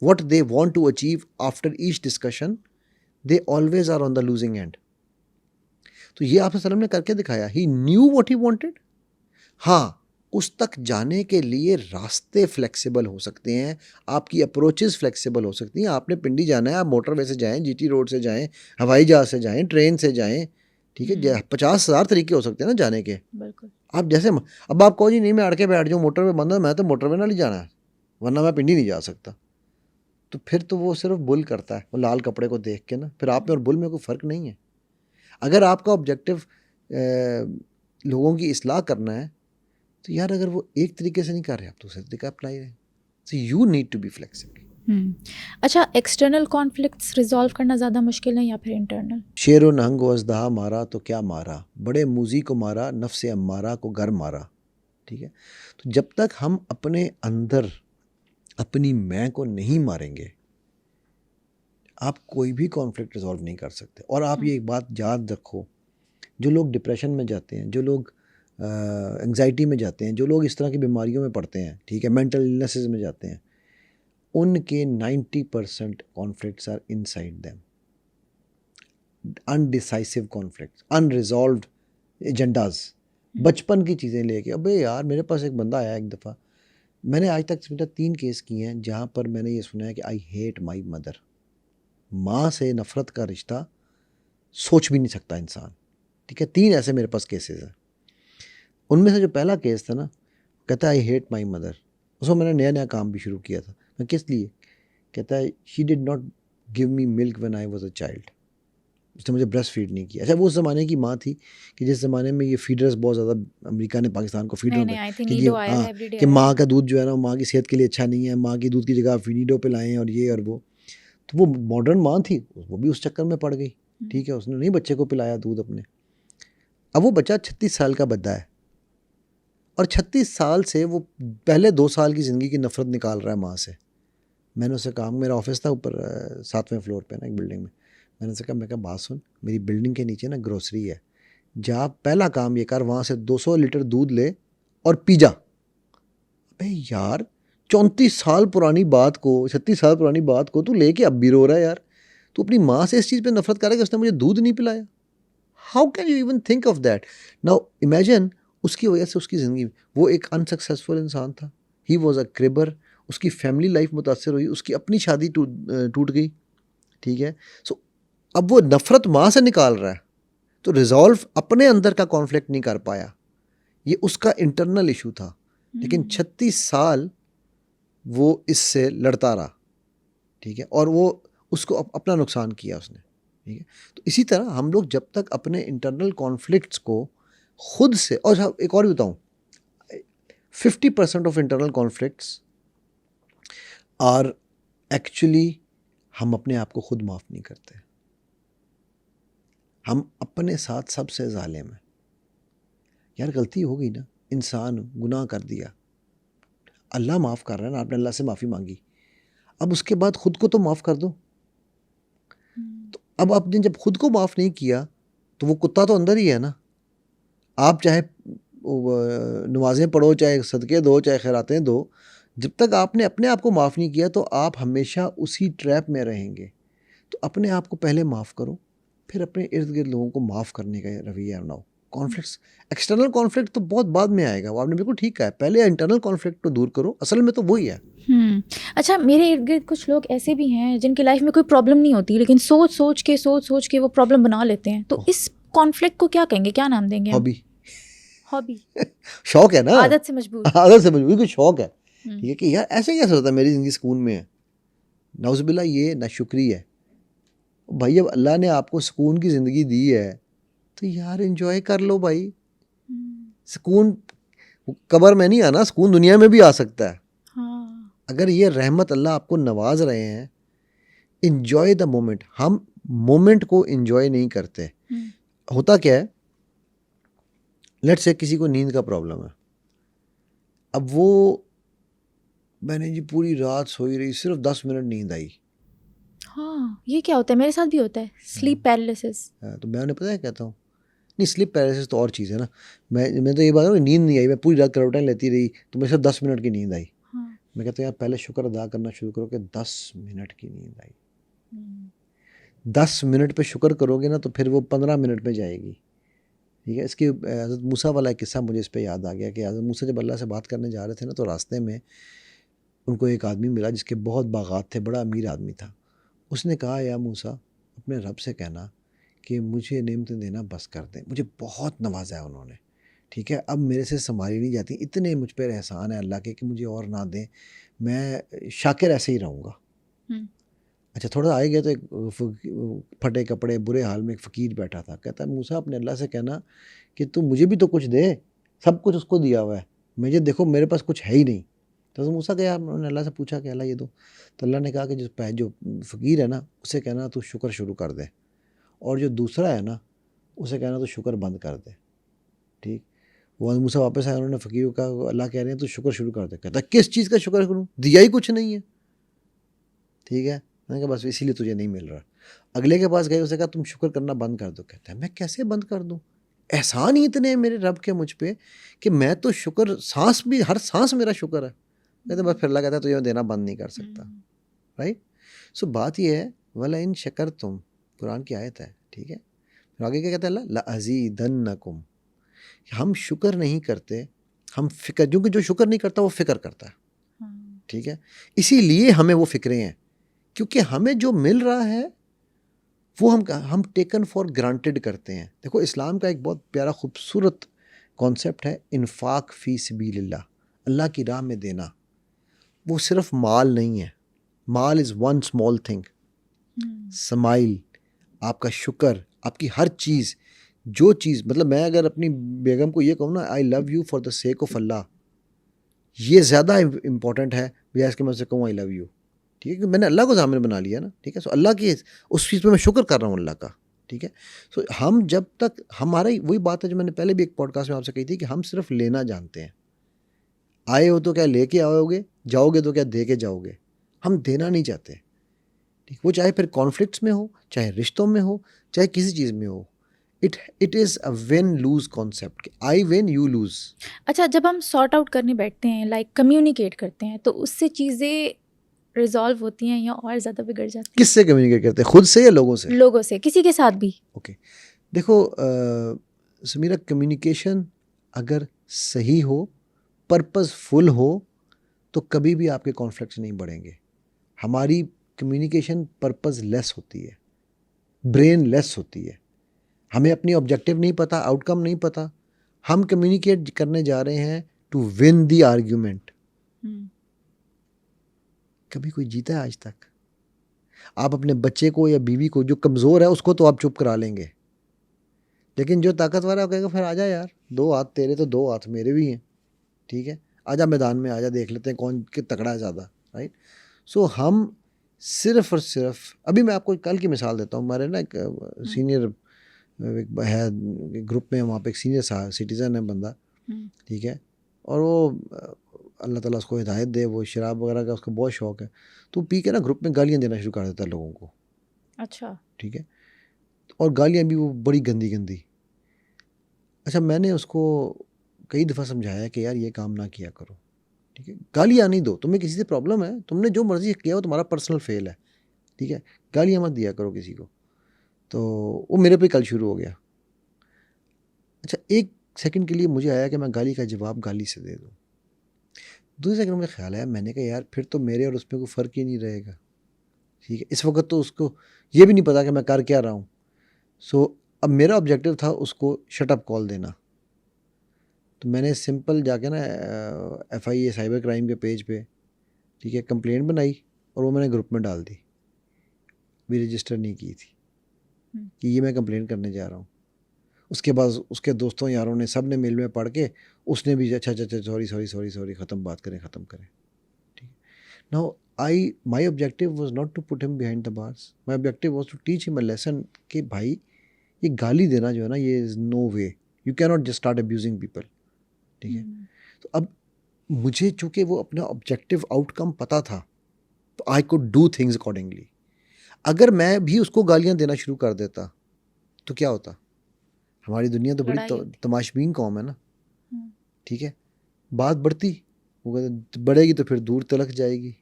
what they want to achieve after each discussion they always are on the losing end. तो ये आप सल्लम ने करके दिखाया। He knew what he wanted. हाँ, उस तक जाने के लिए रास्ते फ्लेक्सिबल हो सकते हैं, आपकी अप्रोचेस फ्लेक्सिबल हो सकती हैं। आपने पिंडी जाना है, आप मोटरवे से जाएं, जीटी रोड से जाएं, हवाई जहाज से जाएं, ट्रेन से जाएं, ठीक है। 50,000 तरीके हो सकते हैं ना जाने के। बिल्कुल। आप जैसे अब आप कहो जी नहीं मैं अड़ के बैठ जाऊँ, मोटरवे बंद है, मैं तो मोटरवे ना ही जाना है वरना मैं पिंडी नहीं जा सकता, तो फिर तो वो सिर्फ बुल करता है वो लाल कपड़े को देख के ना। फिर आप में और बुल में कोई फ़र्क नहीं है। अगर आपका ऑब्जेक्टिव लोगों की इस्लाह करना है तो यार अगर वो एक तरीके से नहीं कर रहे आप दूसरे तरीका अपनाई रहे। So you need to be flexible. अच्छा, एक्सटर्नल कॉन्फ्लिक्ट्स रिजॉल्व करना ज़्यादा मुश्किल है या फिर इंटरनल? शेरो नहंग अजदहा मारा तो क्या मारा, बड़े मूजी को मारा नफ्स अम्मारा को घर मारा, ठीक है। तो जब तक हम अपने अंदर अपनी मैं को नहीं मारेंगे आप कोई भी कॉन्फ्लिक्ट रिजॉल्व नहीं कर सकते। और आप ये एक बात याद रखो, जो लोग डिप्रेशन में जाते हैं, जो लोग एंग्जाइटी में जाते हैं, जो लोग इस तरह की बीमारियों में पड़ते हैं, ठीक है, मेंटल इलनेसेस में जाते हैं, उनके 90% conflicts are inside them. Undecisive conflicts, unresolved agendas, बचपन की चीज़ें लेके। अबे यार मेरे पास एक बंदा आया एक दफ़ा, मैंने आज तक समझा 3 केस किए हैं जहाँ पर मैंने ये सुना है कि आई हेट माई मदर। माँ से नफ़रत का रिश्ता सोच भी नहीं सकता इंसान, ठीक है। 3 ऐसे मेरे पास केसेस हैं। उनमें से जो पहला केस था ना, कहता है आई हेट माई मदर। उसमें मैंने नया नया काम भी शुरू किया था। मैं किस लिए? कहता है she did not give me milk when I was a child. उसने मुझे ब्रेस्ट फीड नहीं किया। अच्छा, वो उस ज़माने की माँ थी कि जिस ज़माने में ये फीडर्स बहुत ज़्यादा अमेरिका ने पाकिस्तान को फीडर नहीं, आई थिंक कि नीडो आया हाँ था, एवरीडे कि आया माँ है। का दूध जो है ना माँ की सेहत के लिए अच्छा नहीं है, माँ की दूध की जगह आप नीडो पे लाएँ और ये और वो। तो वो मॉडर्न माँ थी, वो भी उस चक्कर में पड़ गई, ठीक है। उसने नहीं बच्चे को पिलाया दूध अपने। अब वो बच्चा 36 साल का बद्दा है और 36 साल से वो पहले 2 साल की ज़िंदगी की नफ़रत निकाल रहा है माँ से। मैंने उससे कहा, मेरा ऑफिस था ऊपर 7वें फ्लोर पे ना एक बिल्डिंग में। मैंने उससे कहा, मैं कहा बात सुन, मेरी बिल्डिंग के नीचे ना ग्रोसरी है, जा पहला काम ये कर वहाँ से 200 लीटर दूध ले और पी जा। अबे यार 34 साल पुरानी बात को, 36 साल पुरानी बात को तू लेके अब भी रो रहा है यार। तू अपनी माँ से इस चीज़ पे नफरत कर रहा है कि उसने मुझे दूध नहीं पिलाया। How can you even think of that? Now imagine उसकी वजह से उसकी ज़िंदगी में वो एक अनसक्सेसफुल इंसान था, ही वॉज अ क्रिबर, उसकी फैमिली लाइफ मुतासर हुई, उसकी अपनी शादी टूट गई, ठीक है। सो अब वो नफ़रत माँ से निकाल रहा है, तो रिजॉल्व अपने अंदर का कॉन्फ्लिक्ट नहीं कर पाया, ये उसका इंटरनल इशू था। लेकिन 36 साल वो इससे लड़ता रहा, ठीक है, और वो उसको अपना नुकसान किया उसने, ठीक है। तो इसी तरह हम लोग जब तक अपने इंटरनल कॉन्फ्लिक्ट्स को खुद से, और हाँ, एक और भी बताऊँ, 50% of internal conflicts are actually हम अपने आप को खुद माफ़ नहीं करते। हम अपने साथ सबसे ज़ालिम हैं। यार गलती हो गई ना, इंसान गुनाह कर दिया, अल्लाह माफ़ कर रहा है ना, आपने अल्लाह से माफ़ी मांगी, अब उसके बाद ख़ुद को तो माफ़ कर दो। तो अब आपने जब खुद को माफ़ नहीं किया तो वो कुत्ता तो अंदर ही है ना। आप चाहे नमाज़ें पढ़ो, चाहे सदक़े दो, चाहे खैरातें दो, जब तक आपने अपने आप को माफ़ नहीं किया तो आप हमेशा उसी ट्रैप में रहेंगे। तो अपने आप को पहले माफ़ करो, फिर अपने इर्द गिर्द लोगों को माफ़ करने का रवैया अपनाओ। कॉन्फ्लिक्ट्स, एक्सटर्नल कॉन्फ्लिक्ट तो बहुत बाद में आएगा, वो आपने बिल्कुल ठीक कहा है, पहले इंटरनल कॉन्फ्लिक्ट को दूर करो, असल में तो वही है। अच्छा, मेरे इर्द गिर्द कुछ लोग ऐसे भी हैं जिनकी लाइफ में कोई प्रॉब्लम नहीं होती, लेकिन सोच सोच के वो प्रॉब्लम बना लेते हैं। तो इस कॉन्फ्लिक्ट को क्या कहेंगे, क्या नाम देंगे? हॉबी। हॉबी, शौक है ना, आदत से मजबूर। आदत से मजबूर, कोई शौक है, ठीक है, कि यार ऐसे कैसे होता है मेरी ज़िंदगी सुकून में है। नाउज़ुबिल्लाह, ये नाशुक्री है भाई। अब अल्लाह ने आपको सुकून की ज़िंदगी दी है तो यार एंजॉय कर लो भाई। सुकून कब्र में नहीं आना, सुकून दुनिया में भी आ सकता है। हाँ। अगर ये रहमत अल्लाह आपको नवाज रहे हैं, इंजॉय द मोमेंट। हम मोमेंट को इंजॉय नहीं करते। होता क्या है, लेट्स से किसी को नींद का प्रॉब्लम है, अब वो मैंने जी पूरी रात सोई रही, सिर्फ 10 मिनट नींद आई। हाँ, ये क्या होता है, मेरे साथ भी होता है, स्लीप पैरालिसिस। तो मैं उन्हें पता है कहता हूँ, नहीं स्लीप पैरालिसिस तो और चीज़ है ना। मैं तो ये बात है, नींद नहीं आई, मैं पूरी रात करवटें लेती रही, तो मुझे सिर्फ 10 मिनट की नींद आई। हाँ। मैं कहता हूँ यार पहले शुक्र अदा करना शुरू करो कि 10 मिनट की नींद आई। 10 मिनट पे शुक्र करोगे ना तो फिर वो 15 मिनट में जाएगी। ठीक है। इसकी हज़रत मूसा वाला एक किस्सा मुझे इस पे याद आ गया कि हज़रत मूसा जब अल्लाह से बात करने जा रहे थे ना, तो रास्ते में उनको एक आदमी मिला जिसके बहुत बागात थे, बड़ा अमीर आदमी था। उसने कहा या मूसा, अपने रब से कहना कि मुझे नेमतें देना बस कर दें, मुझे बहुत नवाजा है उन्होंने, ठीक है, अब मेरे से संभाली नहीं जाती, इतने मुझ पर एहसान है अल्लाह के कि मुझे और ना दें, मैं शाकिर ऐसे ही रहूँगा। अच्छा, थोड़ा आए गए तो एक फटे कपड़े बुरे हाल में एक फ़कीर बैठा था। कहता है मूसा अपने अल्लाह से कहना कि तू मुझे भी तो कुछ दे, सब कुछ उसको दिया हुआ है, मुझे देखो मेरे पास कुछ है ही नहीं। तो मूसा गया, उन्होंने अल्लाह से पूछा कि अल्लाह ये दो। तो अल्लाह ने कहा कि जो फ़कीर है ना, उसे कहना तू शुक्र शुरू कर दे, और जो दूसरा है ना उसे कहना तो शुक्र बंद कर दे। ठीक। वो मूसा वापस आया, उन्होंने फ़कीर को कहा अल्लाह कह रहे हैं तो शुक्र शुरू कर दे। कहता किस चीज़ का शुक्र करूँ, दिया ही कुछ नहीं है। ठीक है। मैंने कहा बस इसीलिए तुझे नहीं मिल रहा। अगले के पास गए, उसे कहा तुम शुक्र करना बंद कर दो। कहता है मैं कैसे बंद कर दूँ, एहसान ही इतने हैं मेरे रब के मुझ पे कि मैं तो शुक्र, सांस भी, हर सांस मेरा शुक्र है। कहते बस फिर अल्लाह कहता है तुझे देना बंद नहीं कर सकता। राइट। सो बात यह है, वला इन शकर तुम, कुरान की आयत है। ठीक है। फिर आगे क्या कहता है, अल्लाह लअज़ीदन्नकुम, हम शुक्र नहीं करते, हम फिक्र, क्योंकि जो शुक्र नहीं करता वो फिक्र करता है। ठीक है। इसीलिए हमें वो फिक्रें हैं, क्योंकि हमें जो मिल रहा है वो हम टेकन फॉर ग्रांटेड करते हैं। देखो इस्लाम का एक बहुत प्यारा खूबसूरत कॉन्सेप्ट है, इन्फाक फ़ी सबीलिल्लाह, अल्लाह की राह में देना। वो सिर्फ माल नहीं है, माल is one small thing, smile, आपका शुक्र, आपकी हर चीज़, जो चीज़, मतलब मैं अगर अपनी बेगम को ये कहूँ ना I love you for the sake of Allah, ये ज़्यादा इम्पॉर्टेंट है बजाय इसके मैं उससे कहूँ आई लव यू। ठीक है, कि मैंने अल्लाह को सामने बना लिया ना। ठीक है। सो अल्लाह की उस चीज़ पे मैं शुक्र कर रहा हूँ अल्लाह का। ठीक है। सो हम जब तक, हमारा वही बात है जो मैंने पहले भी एक पॉडकास्ट में आपसे कही थी कि हम सिर्फ लेना जानते हैं। आए हो तो क्या लेके आओगे, जाओगे तो क्या दे के जाओगे, हम देना नहीं चाहते। ठीक, वो चाहे फिर कॉन्फ्लिक्ट्स में हो, चाहे रिश्तों में हो, चाहे किसी चीज़ में हो, it is a win loose concept, I win you lose. अच्छा, जब हम सॉर्ट आउट करने बैठते हैं, लाइक कम्युनिकेट करते हैं, तो उससे चीज़ें रिजॉल्व होती हैं या और ज़्यादा बिगड़ जाती हैं? किससे कम्युनिकेट करते हैं, खुद से या लोगों से? लोगों से, किसी के साथ भी। ओके। देखो समीरा, कम्युनिकेशन अगर सही हो, पर्पसफुल हो, तो कभी भी आपके कॉन्फ्लिक्ट्स नहीं बढ़ेंगे। हमारी कम्युनिकेशन पर्पस लेस होती है, ब्रेन लेस होती है। हमें अपनी ऑब्जेक्टिव नहीं पता, आउटकम नहीं पता, हम कम्युनिकेट करने जा रहे हैं टू विन द आर्ग्यूमेंट। कभी कोई जीता है आज तक? आप अपने बच्चे को या बीवी को, जो कमज़ोर है उसको तो आप चुप करा लेंगे, लेकिन जो ताकतवर है वो कहेगा फिर आजा यार, 2 हाथ तेरे तो 2 हाथ मेरे भी हैं। ठीक है, आजा मैदान में, आजा देख लेते हैं कौन कि तगड़ा है ज़्यादा। राइट। सो हम सिर्फ और सिर्फ, अभी मैं आपको कल की मिसाल देता हूँ। हमारे ना एक सीनियर है ग्रुप में, वहाँ पे एक सीनियर सिटीज़न है बंदा। ठीक है। और वो अल्लाह ताला उसको हिदायत दे, वो शराब वगैरह का उसको बहुत शौक़ है, तो पी के ना ग्रुप में गालियाँ देना शुरू कर देता है लोगों को। अच्छा। ठीक है। और गालियाँ भी वो बड़ी गंदी गंदी। अच्छा, मैंने उसको कई दफ़ा समझाया कि यार ये काम ना किया करो। ठीक है, गालियाँ नहीं दो, तुम्हें किसी से प्रॉब्लम है, तुमने जो मर्ज़ी किया वो तुम्हारा पर्सनल फेल है। ठीक है, गालियाँ मत दिया करो किसी को। तो वो मेरे पे कल शुरू हो गया। अच्छा, 1 सेकंड के लिए मुझे आया कि मैं गाली का जवाब गाली से दे दूँ। दूसरे सेकंड में ख्याल आया, मैंने कहा यार फिर तो मेरे और उसमें कोई फ़र्क ही नहीं रहेगा। ठीक है, इस वक्त तो उसको ये भी नहीं पता कि मैं कर क्या रहा हूँ। सो अब मेरा ऑब्जेक्टिव था उसको शट अप कॉल देना। तो मैंने सिंपल जाके ना FIA साइबर क्राइम के पेज पे, ठीक है, कंप्लेंट बनाई और वो मैंने ग्रुप में डाल दी, भी रजिस्टर नहीं की थी कि ये मैं कंप्लेंट करने जा रहा हूँ। उसके बाद उसके दोस्तों यारों ने सब ने मेल में पढ़ के उसने भी अच्छा अच्छा सॉरी ख़त्म, बात करें ख़त्म करें, ठीक है। Now my objective was not to put him behind the bars, my objective was to teach him a lesson कि भाई ये गाली देना जो है ना, ये is no way, you can not just start abusing people, ठीक है। तो अब मुझे चूँकि वो अपना ऑब्जेक्टिव आउटकम पता था, तो I could do things accordingly. अगर मैं भी उसको गालियाँ देना शुरू कर देता तो क्या होता? हमारी दुनिया तो बड़ी लड़ाई होती। तमाशबीन कौम है ना, हम्म, ठीक है। बात बढ़ती, वो कहते बढ़ेगी तो फिर दूर तलक जाएगी,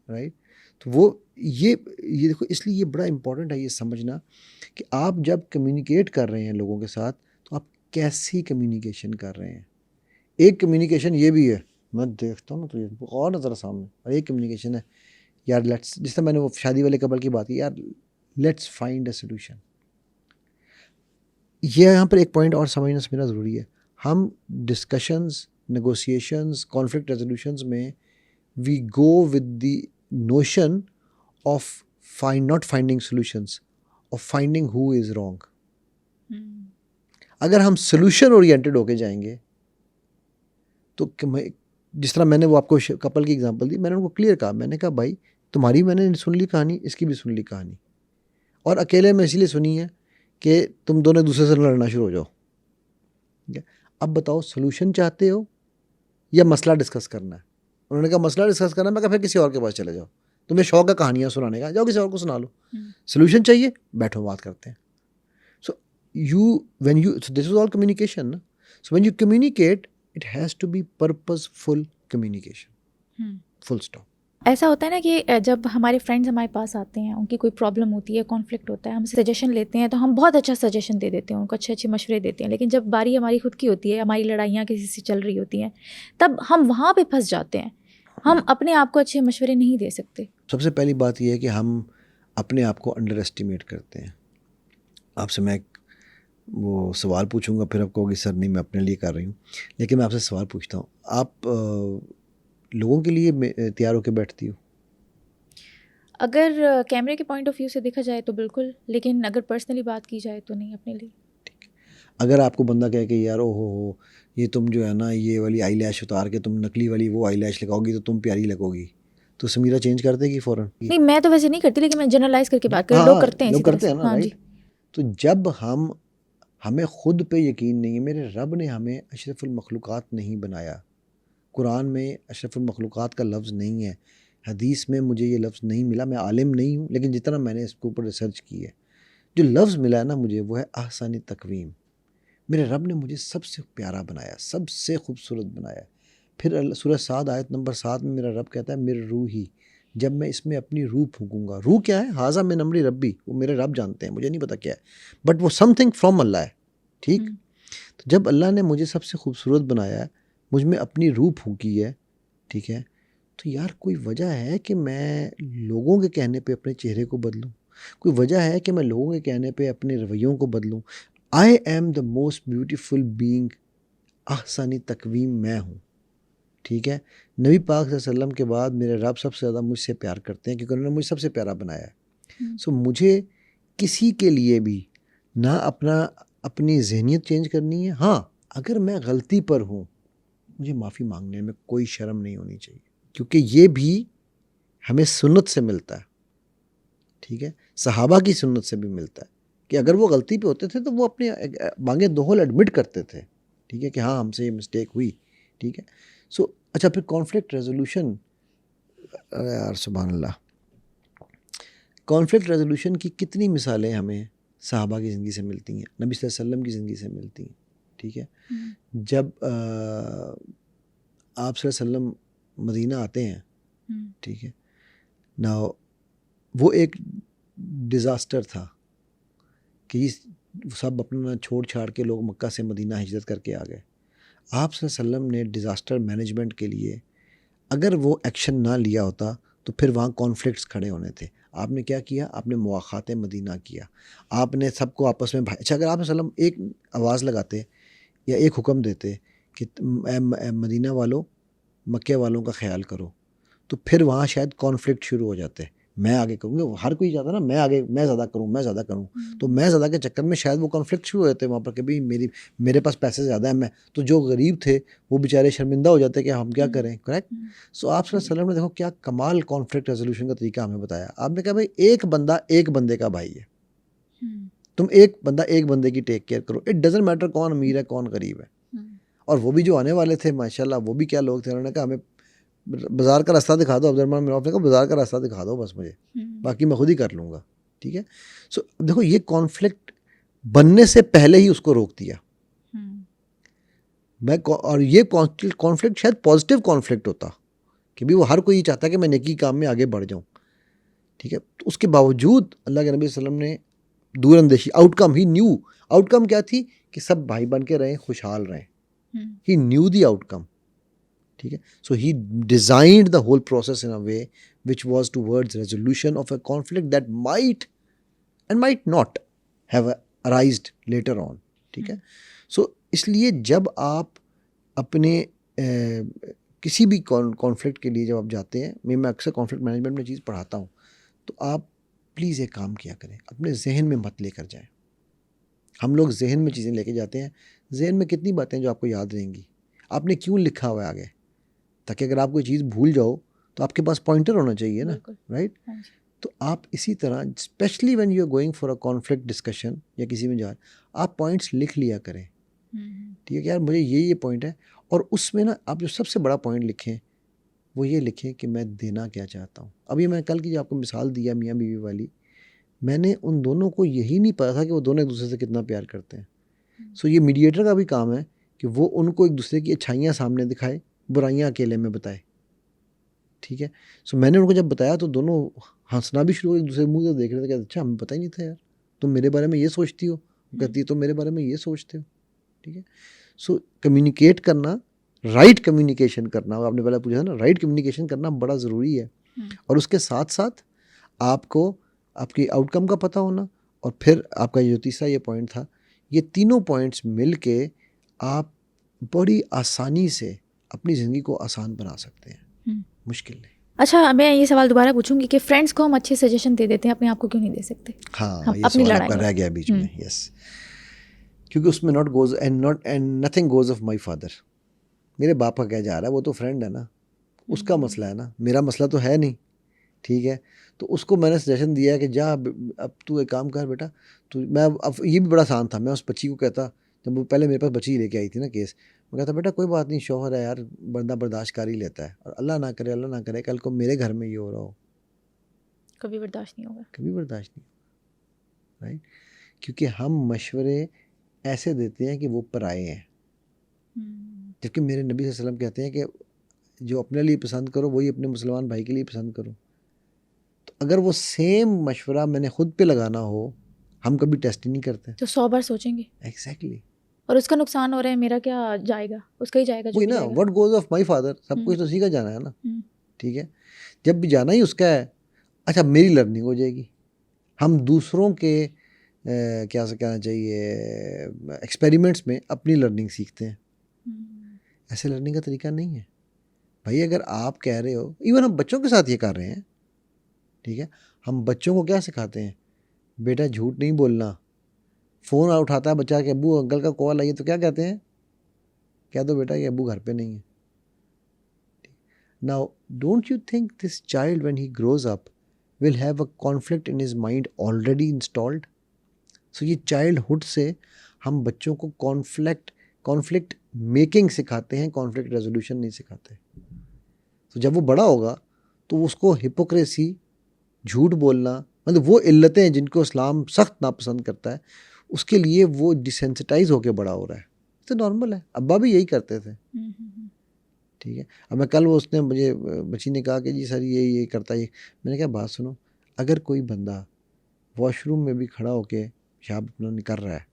राइट। तो वो ये देखो, इसलिए ये बड़ा इम्पोर्टेंट है ये समझना कि आप जब कम्युनिकेट कर रहे हैं लोगों के साथ, तो आप कैसी कम्युनिकेशन कर रहे हैं। एक कम्युनिकेशन ये भी है, मैं देखता हूँ ना तो ये और नज़र सामने, और एक कम्युनिकेशन है यार लेट्स, जिस तरह मैंने वो शादी वाले कपल की बात की, यार लेट्स फाइंड अ सोल्यूशन। ये यहाँ पर एक पॉइंट और समझना ज़रूरी है। हम डिस्कशंस, नेगोशिएशंस, कॉन्फ्लिक्ट रेजोल्यूशंस में we go with the notion of not finding solutions, of finding who is wrong. अगर हम सोल्यूशन ओरिएंटेड होके जाएंगे तो जिस तरह मैंने वो आपको कपल की एग्जांपल दी, मैंने उनको क्लियर कहा, मैंने कहा भाई तुम्हारी मैंने सुन ली कहानी, इसकी भी सुन ली कहानी, और अकेले में इसलिए सुनी है कि तुम दोनों दूसरे से लड़ना शुरू हो जाओ, ठीक है। अब बताओ सोल्यूशन चाहते हो या मसला डिस्कस करना है? उन्होंने कहा मसला डिस्कस करना है। मैं कहा फिर किसी और के पास चले जाओ, तुम्हें शौक है कहानियाँ सुनाने का, जाओ किसी और को सुना लो। सोल्यूशन चाहिए, बैठो बात करते हैं। So this is all communication ना। So when you communicate, it has to be purposeful communication, full stop. ऐसा होता है ना कि जब हमारे फ्रेंड्स हमारे पास आते हैं, उनकी कोई प्रॉब्लम होती है, कॉन्फ्लिक्ट होता है, हम सजेशन लेते हैं तो हम बहुत अच्छा सजेशन दे देते हैं, उनको अच्छे अच्छे मशवरे देते हैं, लेकिन जब बारी हमारी खुद की होती है, हमारी लड़ाइयाँ किसी से चल रही होती हैं, तब हम वहाँ पे फंस जाते हैं। हम अपने आप को अच्छे मशवरे नहीं दे सकते। सबसे पहली बात यह है कि हम अपने आप को अंडर एस्टिमेट करते हैं। आपसे मैं वो सवाल पूछूंगा, फिर आप कहोगे सर नहीं मैं अपने लिए कर रही हूँ, लेकिन मैं आपसे सवाल पूछता हूँ, आप लोगों के लिए तैयार होकर बैठती हो? अगर कैमरे के पॉइंट ऑफ व्यू से देखा जाए तो बिल्कुल, लेकिन अगर पर्सनली बात की जाए तो नहीं अपने लिए। अगर आपको बंदा कहे कि यार ओहो हो, ये तुम जो है ना ये वाली आई लैश उतार के तुम नकली वाली वो आई लैश लगाओगी तो तुम प्यारी लगोगी, तो समीरा चेंज कर देगी फ़ौरन? नहीं, मैं तो वैसे नहीं करती, लेकिन मैं जनरलाइज करके बात कर रही हूँ। लोग करते हैं लोग इसी तरह करते से। हैं ना, हाँ जी। राइट। तो जब हमें खुद पे यकीन नहीं है, मेरे रब ने हमें अशरफुल मखलूक़ात नहीं बनाया, कुरान में अशरफुल मखलूक़ात का लफ्ज़ नहीं है, हदीस में मुझे ये लफ्ज़ नहीं मिला, मैं आलिम नहीं हूँ, लेकिन जितना मैंने इसके ऊपर रिसर्च की है, जो लफ्ज़ मिला है ना मुझे, वो है अहसानी तकवीम। मेरे रब ने मुझे सबसे प्यारा बनाया, सबसे खूबसूरत बनाया। फिर सूरह साद आयत नंबर 7 में मेरा रब कहता है मेरे रूही, जब मैं इसमें अपनी रूह फूकूंगा। रूह क्या है? हाजा में नमरी रब्बी, वो मेरे रब जानते हैं, मुझे नहीं पता क्या है, बट वो समथिंग फ्रॉम अल्लाह है, ठीक। तो जब अल्लाह ने मुझे सबसे खूबसूरत बनाया है, मुझ में अपनी रूह फूकी है, ठीक है, तो यार कोई वजह है कि मैं लोगों के कहने पे अपने चेहरे को बदलूं? कोई वजह है कि मैं लोगों के कहने पे अपने रवैयों को बदलूं? I am the most beautiful being, अहसानी तकवीम मैं हूँ, ठीक है। नबी पाक सल्लल्लाहु अलैहि वसल्लम के बाद मेरे रब सबसे ज़्यादा मुझसे प्यार करते हैं, क्योंकि उन्होंने मुझे सबसे प्यारा बनाया है। सो मुझे किसी के लिए भी ना अपनी जहनीत चेंज करनी है। हाँ, अगर मैं गलती पर हूँ, मुझे माफ़ी मांगने में कोई शर्म नहीं होनी चाहिए, क्योंकि ये भी हमें सुन्नत से मिलता है, ठीक है, सहाबा की सुन्नत से भी मिलता है कि अगर वो गलती पे होते थे तो वो अपने मांगे दोहल एडमिट करते थे, ठीक है, कि हाँ हमसे ये मिस्टेक हुई, ठीक है। सो अच्छा, फिर कॉन्फ्लिक्ट रेजोल्यूशन, यार सुभान अल्लाह, कॉन्फ्लिक्ट रेजोल्यूशन की कितनी मिसालें हमें सहाबा की ज़िंदगी से मिलती हैं, नबी सल्लल्लाहु अलैहि वसल्लम की ज़िंदगी से मिलती हैं, ठीक है। जब आप सल्लल्लाहु अलैहि वसल्लम मदीना आते हैं, ठीक है ना, वो एक डिज़ास्टर था कि सब अपना छोड़ छाड़ के लोग मक्का से मदीना हिजरत करके आ गए। आप सल्लल्लाहु अलैहि वसल्लम ने डिज़ास्टर मैनेजमेंट के लिए अगर वो एक्शन ना लिया होता तो फिर वहाँ कॉन्फ्लिक्ट्स खड़े होने थे। आपने क्या किया? आपने मुआख़ात मदीना किया, आपने सबको आपस में भाई। अच्छा, अगर आप सल्लम एक आवाज़ लगाते या एक हुक्म देते कि मदीना वालों, मक्के वालों का ख्याल करो, तो फिर वहाँ शायद कॉन्फ्लिक्ट शुरू हो जाते, मैं आगे करूँगा, हर कोई चाहता है ना मैं आगे, मैं ज़्यादा करूँ, तो मैं ज़्यादा के चक्कर में शायद वो कॉन्फ्लिक्ट शुरू हो जाते हैं वहाँ पर कि भाई मेरे पास पैसे ज़्यादा है, मैं तो जो गरीब थे वो बेचारे शर्मिंदा हो जाते कि हम क्या करें, करेक्ट। सो आप सल्लल्लाहु अलैहि वसल्लम ने देखो क्या कमाल कॉन्फ्लिक्ट रेजोल्यूशन का तरीका हमें बताया। आपने कहा भाई एक बंदा एक बंदे का भाई है, तुम एक बंदा एक बंदे की टेक केयर करो, इट डजेंट मैटर कौन अमीर है कौन गरीब है। और वो भी जो आने वाले थे माशाल्लाह वो भी क्या लोग थे, उन्होंने कहा हमें बाजार का रास्ता दिखा दो, अब्दुर्रहमान बिन औफ ने कहा बाजार का रास्ता दिखा दो बस मुझे, बाकी मैं खुद ही कर लूँगा, ठीक है। सो देखो ये कॉन्फ्लिक्ट बनने से पहले ही उसको रोक दिया। और ये कॉन्फ्लिक्ट शायद पॉजिटिव कॉन्फ्लिक्ट होता कि भी वो हर कोई चाहता है कि मैं नेकी काम में आगे बढ़ जाऊँ, ठीक है। तो उसके बावजूद अल्लाह के नबी सल्लल्लाहु अलैहि वसल्लम ने दूरअंदेशी आउटकम, ही न्यू आउटकम क्या थी कि सब भाई बन के रहें, खुशहाल रहें, ही न्यू द आउटकम, ठीक है। So he designed the whole process in a way which was towards resolution of a conflict that might and might not have arised later on, ठीक है। सो इसलिए जब आप अपने किसी भी कॉन्फ्लिक्ट के लिए जब आप जाते हैं, मैं अक्सर कॉन्फ्लिक्ट मैनेजमेंट में चीज़ पढ़ाता हूँ, तो आप प्लीज़ एक काम किया करें, अपने जहन में मत लेकर जाएं। हम लोग जहन में चीज़ें लेके जाते हैं, जहन में कितनी बातें जो आपको याद रहेंगी, आपने क्यों लिखा हुआ है आगे, ताकि अगर आप कोई चीज़ भूल जाओ तो आपके पास पॉइंटर होना चाहिए ना, राइट। तो आप इसी तरह specially when you are going for a conflict discussion या किसी में जा, आप पॉइंट्स लिख लिया करें, ठीक है कि यार मुझे ये पॉइंट है, और उसमें ना आप जो सबसे बड़ा पॉइंट लिखें वो ये लिखें कि मैं देना क्या चाहता हूँ। अभी मैं कल की जो आपको मिसाल दिया मियाँ बीवी वाली, मैंने उन दोनों को यही नहीं पता था कि वो दोनों एक दूसरे से कितना प्यार करते हैं। सो ये मीडिएटर का भी काम है कि वो उनको एक दूसरे की अच्छाइयाँ सामने दिखाए, बुराइयाँ अकेले में बताए, ठीक है। सो मैंने उनको जब बताया तो दोनों हंसना भी शुरू, एक दूसरे मुँह से देख रहे थे कि अच्छा हमें पता ही नहीं था यार, तुम मेरे बारे में ये सोचती हो, कहती तो मेरे बारे में ये सोचते हो, ठीक है। सो कम्युनिकेट करना, राइट कम्युनिकेशन करना, आपने पहले पूछा था ना, राइट कम्युनिकेशन करना बड़ा ज़रूरी है। और उसके साथ साथ आपको आपकी आउटकम का पता होना, और फिर आपका जो तीसरा ये पॉइंट था, ये तीनों पॉइंट्स मिल के आप बड़ी आसानी से अपनी ज़िंदगी को आसान बना सकते हैं, मुश्किल नहीं। अच्छा, मैं ये सवाल दोबारा पूछूंगी कि फ्रेंड्स को हम अच्छे सजेशन दे देते हैं, अपने आप को क्यों नहीं दे सकते? हाँ, ये सवाल आपका रह गया बीच में, यस। क्योंकि उसमें nothing goes of my father, मेरे बाप का क्या जा रहा है, वो तो फ्रेंड है ना, उसका मसला है ना, मेरा मसला तो है नहीं, ठीक है। तो उसको मैंने सजेशन दिया है कि जा अब तू एक काम कर बेटा, तो मैं अब ये भी बड़ा आसान था, मैं उस बच्ची को कहता, जब वो पहले मेरे पास बच्ची लेके आई थी ना केस, मैं कहता बेटा कोई बात नहीं, शौहर है यार, बंदा बर्दाश्त कर ही लेता है, और अल्लाह ना करे कल को मेरे घर में ये हो रहा हो, कभी बर्दाश्त नहीं होगा, कभी बर्दाश्त नहीं, राइट। क्योंकि हम मशवरे ऐसे देते हैं कि वो पराए हैं, जबकि मेरे नबी सल्लल्लाहु अलैहि वसल्लम कहते हैं कि जो अपने लिए पसंद करो वही अपने मुसलमान भाई के लिए पसंद करो। तो अगर वो सेम मशवरा मैंने खुद पे लगाना हो, हम कभी टेस्ट ही नहीं करते, तो 100 बार सोचेंगे। एग्जैक्टली। और उसका नुकसान हो रहा है, मेरा क्या जाएगा, उसका ही जाएगा, जो वही भी ना, जाएगा। What goes off my father, सब कुछ तो उसी का जाना है ना, ठीक है। जब भी जाना ही उसका है, अच्छा मेरी लर्निंग हो जाएगी। हम दूसरों के क्या से कहना चाहिए एक्सपेरिमेंट्स में अपनी लर्निंग सीखते हैं, ऐसे लर्निंग का तरीका नहीं है भाई। अगर आप कह रहे हो, इवन हम बच्चों के साथ ये कर रहे हैं, ठीक है, हम बच्चों को क्या सिखाते हैं, बेटा झूठ नहीं बोलना। फ़ोन उठाता है बच्चा कि अब्बू अंकल का कॉल आई है, तो क्या कहते हैं, कह दो बेटा कि अब्बू घर पे नहीं है। Now don't you think this child when he grows up will have a conflict in his mind already installed. So ये चाइल्डहुड से हम बच्चों को कॉन्फ्लिक्ट मेकिंग सिखाते हैं, कॉन्फ्लिक्ट रेजोल्यूशन नहीं सिखाते। तो जब वो बड़ा होगा तो उसको हिपोक्रेसी, झूठ बोलना, मतलब वो इल्लतें हैं जिनको इस्लाम सख्त नापसंद करता है, उसके लिए वो डिसेंसिटाइज होकर बड़ा हो रहा है। तो नॉर्मल है, अब्बा भी यही करते थे, ठीक है। अब मैं कल वो उसने मुझे बच्ची ने कहा कि जी सर ये करता है, मैंने कहा बात सुनो, अगर कोई बंदा वॉशरूम में भी खड़ा होके पेशाब अपना कर रहा है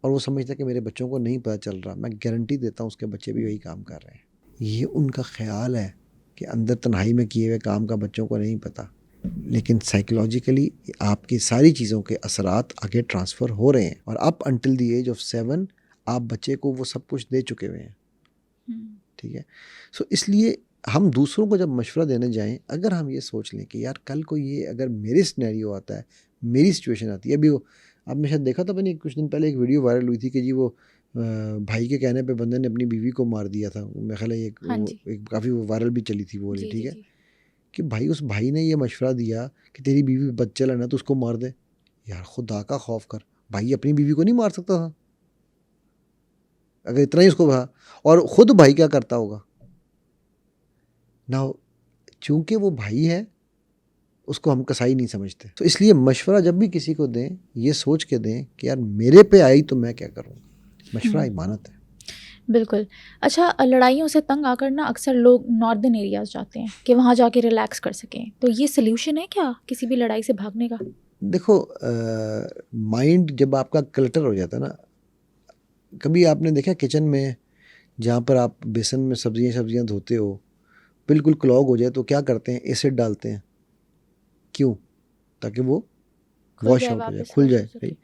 और वो समझता है कि मेरे बच्चों को नहीं पता चल रहा, मैं गारंटी देता हूँ उसके बच्चे भी वही काम कर रहे हैं। ये उनका ख्याल है कि अंदर तन्हाई में किए हुए काम का बच्चों को नहीं पता, लेकिन साइकोलॉजिकली आपकी सारी चीज़ों के असरात आगे ट्रांसफ़र हो रहे हैं, और up until the age of 7 आप बच्चे को वो सब कुछ दे चुके हुए हैं, ठीक है। सो इसलिए हम दूसरों को जब मशवरा देने जाएं, अगर हम ये सोच लें कि यार कल को ये अगर मेरे सिनेरियो आता है, मेरी सिचुएशन आती है, अभी वो आपने शायद देखा था, मैंने कुछ दिन पहले एक वीडियो वायरल हुई थी कि जी वो भाई के कहने पे बंदे ने अपनी बीवी को मार दिया था, मेरे ख्याल है हाँ जी एक काफ़ी वायरल भी चली थी वो वाली, जी ठीक जी है, जी कि भाई उस भाई ने ये मशवरा दिया कि तेरी बीवी बच्चा लेना तो उसको मार दे। यार खुदा का खौफ कर, भाई अपनी बीवी को नहीं मार सकता था अगर इतना ही उसको था, और ख़ुद भाई क्या करता होगा ना, चूंकि वो भाई है उसको हम कसाई नहीं समझते। तो इसलिए मशवरा जब भी किसी को दें, ये सोच के दें कि यार मेरे पे आई तो मैं क्या करूँगा। मशवरा इमानत है। बिल्कुल। अच्छा, लड़ाइयों से तंग आकर ना अक्सर लोग नॉर्दर्न एरियाज़ जाते हैं कि वहाँ जाके रिलैक्स कर सकें, तो ये सल्यूशन है क्या किसी भी लड़ाई से भागने का? देखो माइंड जब आपका क्लटर हो जाता है ना, कभी आपने देखा किचन में जहाँ पर आप बेसन में सब्जियाँ धोते हो, बिल्कुल क्लॉग हो जाए तो क्या करते हैं, एसिड डालते हैं, क्यों? ताकि वो खुल वॉश जाए आउट हो जाए, वापस, खुल वॉश जाए, हो सके। राइट।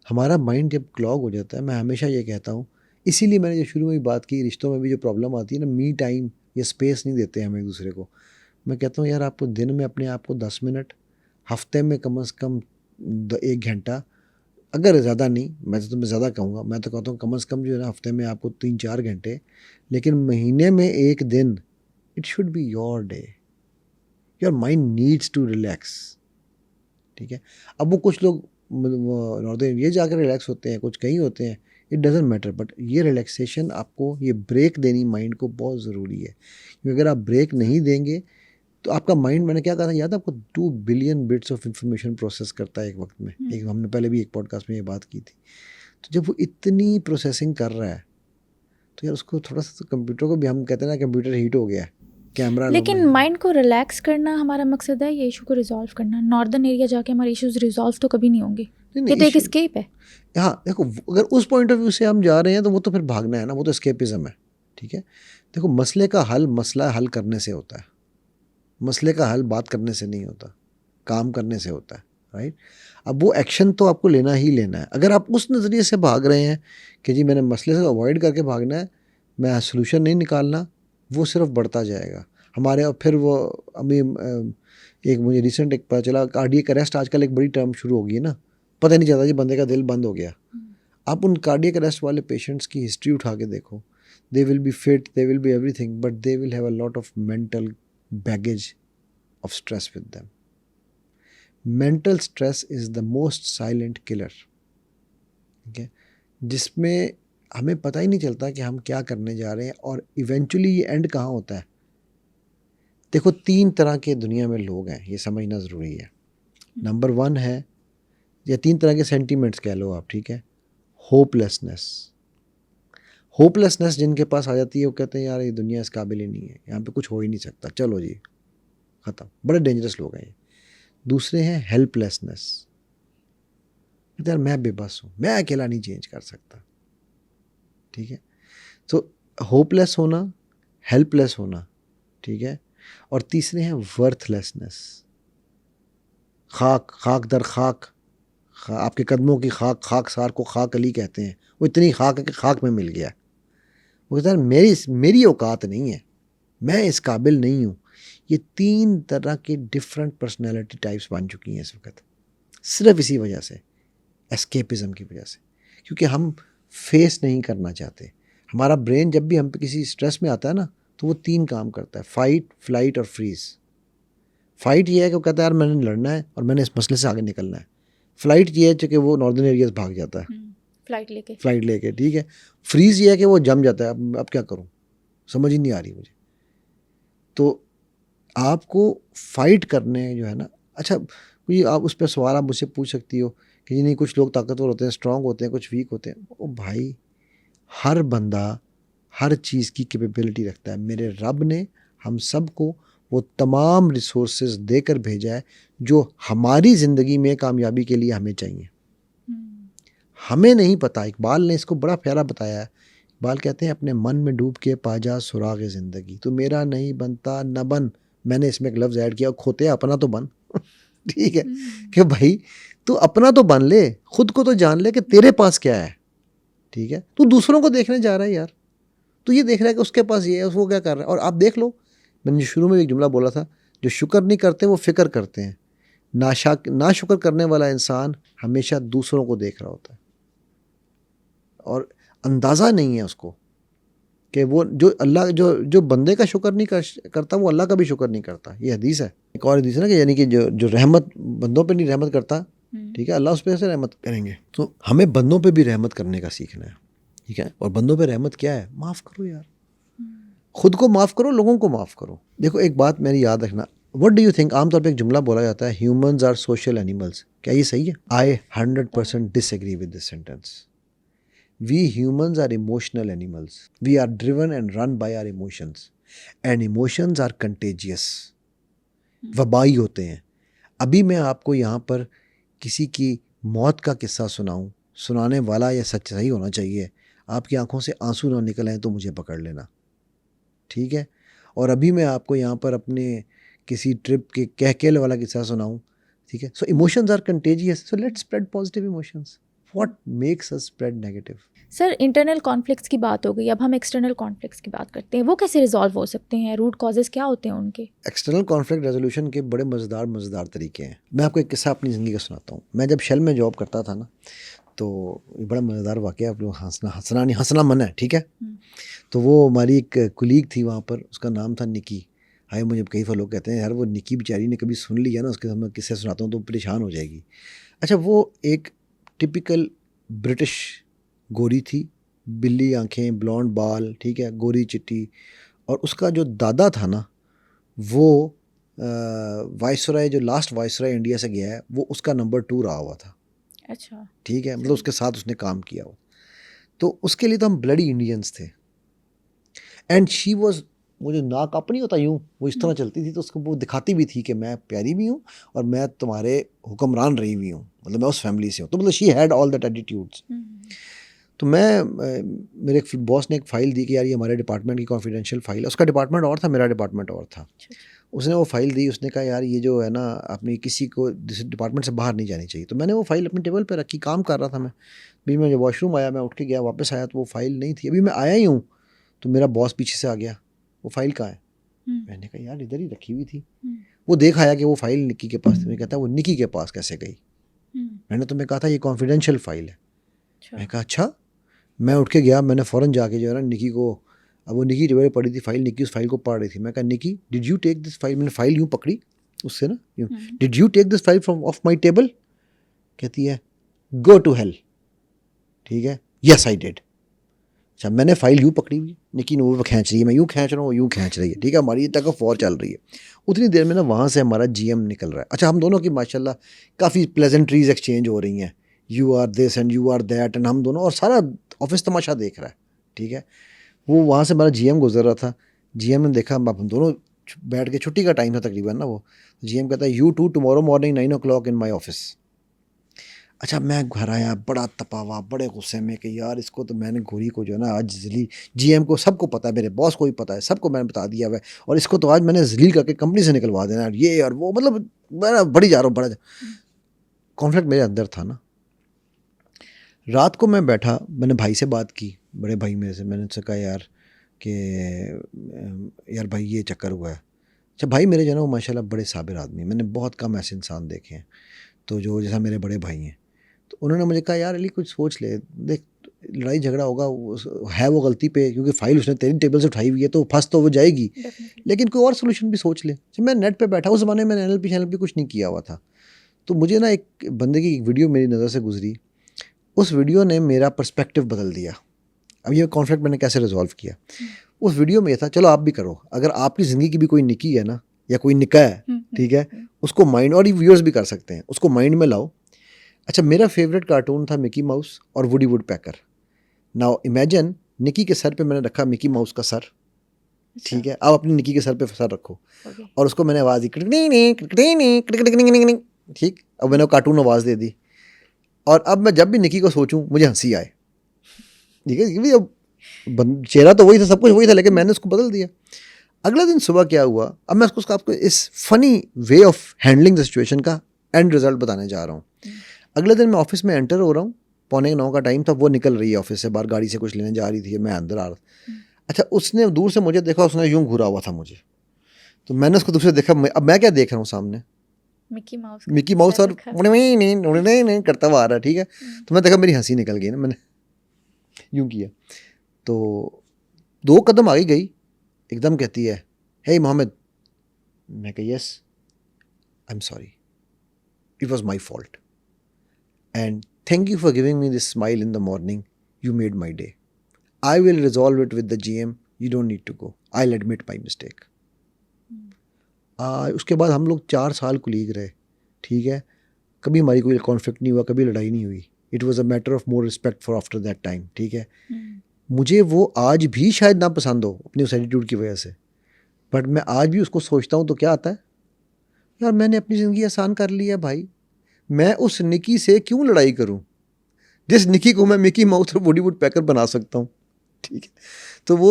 हमारा माइंड जब क्लॉग हो जाता है, मैं हमेशा ये कहता हूँ, इसीलिए मैंने जो शुरू में भी बात की, रिश्तों में भी जो प्रॉब्लम आती है ना, मी टाइम या स्पेस नहीं देते हम एक दूसरे को। मैं कहता हूँ यार आपको दिन में अपने आप को 10 मिनट, हफ्ते में कम से कम 1 घंटा, अगर ज़्यादा नहीं, मैं तो तुम्हें ज़्यादा कहूँगा, मैं तो कहता हूँ कम से कम जो है ना हफ्ते में आपको 3-4 घंटे, लेकिन महीने में 1 दिन, it should be your day, your mind needs to relax, ठीक है। अब वो कुछ लोग नॉर्दर्न एरिया जाकर रिलैक्स होते हैं, कुछ कहीं होते हैं, इट डजेंट मैटर, बट ये रिलैक्सेशन आपको, ये ब्रेक देनी माइंड को बहुत ज़रूरी है, क्योंकि अगर आप ब्रेक नहीं देंगे तो आपका माइंड, मैंने क्या कहा था याद है आपको, 2 billion bits of information process करता है एक वक्त में। एक हमने पहले भी एक पॉडकास्ट में ये बात की थी। तो जब वो इतनी प्रोसेसिंग कर रहा है तो यार उसको थोड़ा सा, तो कंप्यूटर को भी हम कहते हैं ना कंप्यूटर हीट हो गया है, कैमरा लेकिन माइंड को रिलैक्स करना हमारा मकसद है, ये इशू को रिजॉल्व करना। नॉर्दर्न एरिया जाके हमारे इश्यूज रिजॉल्व तो कभी नहीं होंगे, ये तो एक एस्केप है। हाँ देखो, अगर उस पॉइंट ऑफ व्यू से हम जा रहे हैं तो वो तो फिर भागना है ना, वो तो एस्केपिज्म है, ठीक है। देखो मसले का हल, मसला हल करने से होता है, मसले का हल बात करने से नहीं होता, काम करने से होता है, राइट। अब वो एक्शन तो आपको लेना ही लेना है। अगर आप उस नज़रिए से भाग रहे हैं कि जी मैंने मसले से अवॉइड करके भागना है, मैं सोल्यूशन नहीं निकालना, वो सिर्फ बढ़ता जाएगा हमारे। और फिर वो अभी एक मुझे रिसेंट एक पता चला, कार्डियक अरेस्ट आजकल एक बड़ी टर्म शुरू हो गई है ना, पता नहीं चलता जी बंदे का दिल बंद हो गया। आप उन कार्डियक अरेस्ट वाले पेशेंट्स की हिस्ट्री उठा के देखो, they will be fit, they will be everything, but they will have a lot of mental baggage of stress with them. Mental stress is the most silent killer. Okay? जिसमें हमें पता ही नहीं चलता कि हम क्या करने जा रहे हैं और इवेंचुअली ये एंड कहाँ होता है। देखो 3 तरह के दुनिया में लोग हैं, ये समझना ज़रूरी है। नंबर 1 है, या 3 तरह के सेंटीमेंट्स कह लो आप, ठीक है। होपलेसनेस, होपलेसनेस जिनके पास आ जाती है वो कहते हैं यार ये दुनिया इस काबिल ही नहीं है, यहाँ पे कुछ हो ही नहीं सकता, चलो जी ख़त्म। बड़े डेंजरस लोग हैं ये। दूसरे हैं हेल्पलेसनेस, कहते यार मैं बेबस हूँ, मैं अकेला नहीं चेंज कर सकता, ठीक है। तो होपलेस होना, हेल्पलेस होना, ठीक है। और तीसरे हैं वर्थलेसनेस, खाक, खाक दर खाक, आपके कदमों की खाक, खाक सार को खाक अली कहते हैं, वो इतनी खाक है कि खाक में मिल गया। वो कहता है मेरी औकात नहीं है, मैं इस काबिल नहीं हूँ। ये 3 तरह के डिफरेंट पर्सनैलिटी टाइप्स बन चुकी हैं इस वक्त, सिर्फ इसी वजह से, एस्केपिज्म की वजह से, क्योंकि हम फेस नहीं करना चाहते। हमारा ब्रेन जब भी हम पे किसी स्ट्रेस में आता है ना, तो वो 3 काम करता है, फाइट, फ्लाइट और फ्रीज। फाइट ये है कि वो कहता है यार मैंने लड़ना है और मैंने इस मसले से आगे निकलना है। फ्लाइट ये है कि वो नॉर्दर्न एरियाज भाग जाता है फ्लाइट लेके, ठीक है। फ्रीज ये है कि वो जम जाता है, अब क्या करूँ, समझ ही नहीं आ रही मुझे। तो आपको फाइट करने जो है ना, अच्छा कोई आप उस पर सवाल आप मुझसे पूछ सकती हो कि जी नहीं कुछ लोग ताकतवर होते हैं, स्ट्रांग होते हैं, कुछ वीक होते हैं। ओ भाई, हर बंदा हर चीज़ की कैपेबिलिटी रखता है। मेरे रब ने हम सबको वो तमाम रिसोर्सेज देकर भेजा है जो हमारी ज़िंदगी में कामयाबी के लिए हमें चाहिए। हमें नहीं पता, इकबाल ने इसको बड़ा प्यारा बताया है। इकबाल कहते हैं अपने मन में डूब के पाजा सुराग ज़िंदगी, तो मेरा नहीं बनता न बन, मैंने इसमें एक लफ्ज़ ऐड किया, खोते अपना तो बन ठीक है कि भाई तू अपना तो बन ले, खुद को तो जान ले कि तेरे पास क्या है, ठीक है। तू दूसरों को देखने जा रहा है यार, तू ये देख रहा है कि उसके पास ये है, वो क्या कर रहा है, और आप देख लो मैंने जो शुरू में एक जुमला बोला था, जो शुक्र नहीं करते वो फिक्र करते हैं। ना शुक्र करने वाला इंसान हमेशा दूसरों को देख रहा होता है और अंदाज़ा नहीं है उसको कि वो जो अल्लाह जो बंदे का शुक्र नहीं करता वो अल्लाह का भी शुक्र नहीं करता। ये हदीस है। एक और हदीस है ना कि यानी कि जो रहमत बंदों पे नहीं रहमत करता, ठीक है, अल्लाह उस पर से रहमत करेंगे। तो हमें बंदों पे भी रहमत करने का सीखना है, ठीक है। और बंदों पे रहमत क्या है? माफ़ करो यार, खुद को माफ़ करो, लोगों को माफ़ करो। देखो एक बात मेरी याद रखना, व्हाट डू यू थिंक, आमतौर पे एक जुमला बोला जाता है, ह्यूमंस आर सोशल एनिमल्स। क्या ये सही है? आई 100% disagree with this sentence. We humans are emotional animals. We are driven and run by our emotions. And emotions are contagious. वबाई होते हैं। अभी मैं आपको यहाँ पर किसी की मौत का किस्सा सुनाऊं, सुनाने वाला या सच्चाई होना चाहिए, आपकी आंखों से आंसू ना निकल आए तो मुझे पकड़ लेना, ठीक है। और अभी मैं आपको यहाँ पर अपने किसी ट्रिप के कहकेल वाला किस्सा सुनाऊं, ठीक है। So emotions are contagious, so let's spread positive emotions. What makes us spread negative? Sir internal conflicts की बात हो गई, अब हम एक्सटर्नल कॉन्फ्लिक्ट्स की बात करते हैं। वो कैसे रिजॉल्व हो सकते हैं? रूट कॉजेज क्या होते हैं उनके? एक्सटर्नल कॉन्फ्लिक्ट रेजोल्यूशन के बड़े मज़ेदार तरीके हैं। मैं आपको एक किस्सा अपनी ज़िंदगी का सुनाता हूँ। मैं जब शेल में जॉब करता था ना, तो ये बड़ा मज़ेदार वाक़या, आप लोग हंसना मन है, ठीक है। तो वो हमारी एक कुलीग थी वहाँ पर, उसका नाम था निकी। हाय, मुझे कई लोग कहते हैं यार वो निकी बेचारी ने कभी सुन लिया ना उसके साथ मैं किस्से सुनाता हूँ तो परेशान हो जाएगी। अच्छा, वो एक टिपिकल ब्रिटिश गोरी थी, बिल्ली आंखें, ब्लॉन्ड बाल, ठीक है, गोरी चिट्टी। और उसका जो दादा था ना, वो वाइसरॉय, जो लास्ट वाइसरॉय इंडिया से गया है, वो उसका नंबर 2 रहा हुआ था। अच्छा, ठीक है, मतलब उसके साथ उसने काम किया हो। तो उसके लिए तो हम ब्लडी इंडियंस थे। एंड शी वॉज, वो जो नाक अप नहीं होता यूँ, वो इस तरह चलती थी, तो उसको वो दिखाती भी थी कि मैं प्यारी भी हूँ और मैं तुम्हारे हुक्मरान रही भी हूँ, मतलब मैं उस फैमिली से हूँ। तो मतलब she had all that attitudes. तो मेरे एक बॉस ने एक फ़ाइल दी कि यार ये हमारे डिपार्टमेंट की कॉन्फिडेंशियल फ़ाइल है। उसका डिपार्टमेंट और था, मेरा डिपार्टमेंट और था। उसने वो फ़ाइल दी, उसने कहा यार ये जो है ना, अपनी किसी को डिपार्टमेंट से बाहर नहीं जानी चाहिए। तो मैंने वो फ़ाइल अपनी टेबल पे रखी, काम कर रहा था मैं। भी मैं जब वॉशरूम आया, मैं उठ के गया, वापस आया तो वो फ़ाइल नहीं थी। अभी मैं आया ही हूँ तो मेरा बॉस पीछे से आ गया, वो फ़ाइल कहाँ है? मैंने कहा यार इधर ही रखी हुई थी। वो देख आया कि वो फ़ाइल निकी के पास थी। मैं कहता वो निकी के पास कैसे गई? मैंने तुम्हें कहा था ये कॉन्फिडेंशियल फ़ाइल है। मैं कहा अच्छा। मैं उठ के गया, मैंने फ़ौरन जाके जो है ना निकी को, अब वो निकी टेबल पे पड़ी थी फ़ाइल, निकी उस फाइल को पढ़ रही थी। मैं कहा Nikki, did you take this file? मैंने फ़ाइल यूँ पकड़ी उससे ना यूँ, did you take this file from of my table? कहती है गो टू हेल। ठीक है, यस आई डिड। अच्छा, मैंने फ़ाइल यूँ पकड़ी हुई, निकी ने वो खींच रही है, मैं यूँ खींच रहा हूँ, वो यूँ खींच रही है, ठीक है, हमारी टग ऑफ वॉर चल रही है। उतनी देर में ना वहाँ से हमारा जीएम निकल रहा है। अच्छा, हम दोनों की माशाल्लाह काफ़ी प्लेजेंट्रीज एक्सचेंज हो रही हैं, you are this and you are that, and हम दोनों, और सारा ऑफिस तमाशा देख रहा है, ठीक है। वो वहाँ से हमारा जीएम गुजर रहा था। जीएम ने देखा, हम दोनों बैठ के, छुट्टी का टाइम था तकरीबन ना, वो जीएम कहता है you to tomorrow morning 9 o'clock in my office. अच्छा, मैं घर आया बड़ा तपा हुआ, बड़े गुस्से में कि यार इसको तो मैंने गोरी को जो है ना आज जलील, जीएम को सबको पता है, मेरे बॉस को भी पता है, सबको मैंने बता दिया हुआ है, और इसको तो आज मैंने जलील करके कंपनी से निकलवा देना है, ये और वो, मतलब मैं बड़ी जा रहा हूँ, बड़ा कॉन्फ्लिक्ट मेरे अंदर था ना। रात को मैं बैठा, मैंने भाई से बात की, बड़े भाई मेरे से, मैंने उससे कहा यार कि यार भाई ये चक्कर हुआ है। अच्छा, भाई मेरे जो है ना वो माशाल्लाह बड़े साबिर आदमी, मैंने बहुत कम ऐसे इंसान देखे हैं, तो जो जैसा मेरे बड़े भाई हैं। तो उन्होंने मुझे कहा यार अली कुछ सोच ले, देख लड़ाई झगड़ा होगा है वो गलती पे, क्योंकि फ़ाइल उसने तेरी टेबल से उठाई हुई है तो फंस तो वो जाएगी, लेकिन कोई और सोल्यूशन भी सोच ले। जब मैं नेट पे बैठा, उस ज़माने में NLP कुछ नहीं किया हुआ था, तो मुझे ना एक बंदे की एक वीडियो मेरी नज़र से गुजरी, उस वीडियो ने मेरा पर्सपेक्टिव बदल दिया। अब ये कॉन्फ्लिक्ट मैंने कैसे रिजॉल्व किया, उस वीडियो में ये था, चलो आप भी करो, अगर आपकी ज़िंदगी की भी कोई निकी है ना, या कोई निका है, ठीक है, उसको माइंड, और ये व्यूअर्स भी कर सकते हैं, उसको माइंड में लाओ। अच्छा, मेरा फेवरेट कार्टून था मिकी माउस और Woody Woodpecker. Now imagine, Nikki के सर पे मैंने रखा मिकी माउस का सर, ठीक है, आप अपनी निकी के सर पे सर रखो, और उसको मैंने आवाज़ दी, ठीक, अब मैंने कार्टून आवाज़ दे दी, और अब मैं जब भी निकी को सोचूं मुझे हंसी आए, ठीक है, क्योंकि अब चेहरा तो वही था, सब कुछ वही था, लेकिन मैंने उसको बदल दिया। अगला दिन सुबह क्या हुआ, अब मैं उसको आपको इस funny way of handling the situation का एंड रिजल्ट बताने जा रहा हूँ। अगले दिन मैं ऑफिस में एंटर हो रहा हूँ, 8:45 का टाइम था, वो निकल रही है ऑफिस से बाहर, गाड़ी से कुछ लेने जा रही थी, मैं अंदर आ रहा था। अच्छा, उसने दूर से मुझे देखा, उसने यूँ घूरा हुआ था मुझे, तो मैंने उसको दूसरे देखा, अब मैं क्या देख रहा हूँ सामने, मिकी माउस और नहीं करता हुआ आ रहा है, ठीक है। तो मैं देखा मेरी हंसी निकल गई ना, मैंने यूं किया, तो 2 कदम आगे गई, एकदम कहती है हे मोहम्मद। मैं कहा yes, I am sorry, it was my fault and thank you for giving me this smile in the morning, you made my day, I will resolve it with the GM, you don't need to go, I will admit my mistake. उसके बाद हम लोग 4 साल colleague रहे, ठीक है। कभी हमारी कोई कॉन्फ्लिक्ट नहीं हुआ, कभी लड़ाई नहीं हुई। It was a matter of more respect for after that time, ठीक है। मुझे वो आज भी शायद ना पसंद हो अपनी उस एटीट्यूड की वजह से, बट मैं आज भी उसको सोचता हूँ तो क्या आता है, यार मैंने अपनी ज़िंदगी आसान कर ली है भाई, मैं उस निकी से क्यों लड़ाई करूँ, जिस निकी को मैं मिकी माउस और बॉलीवुड पैकर बना सकता हूँ, ठीक है। तो वो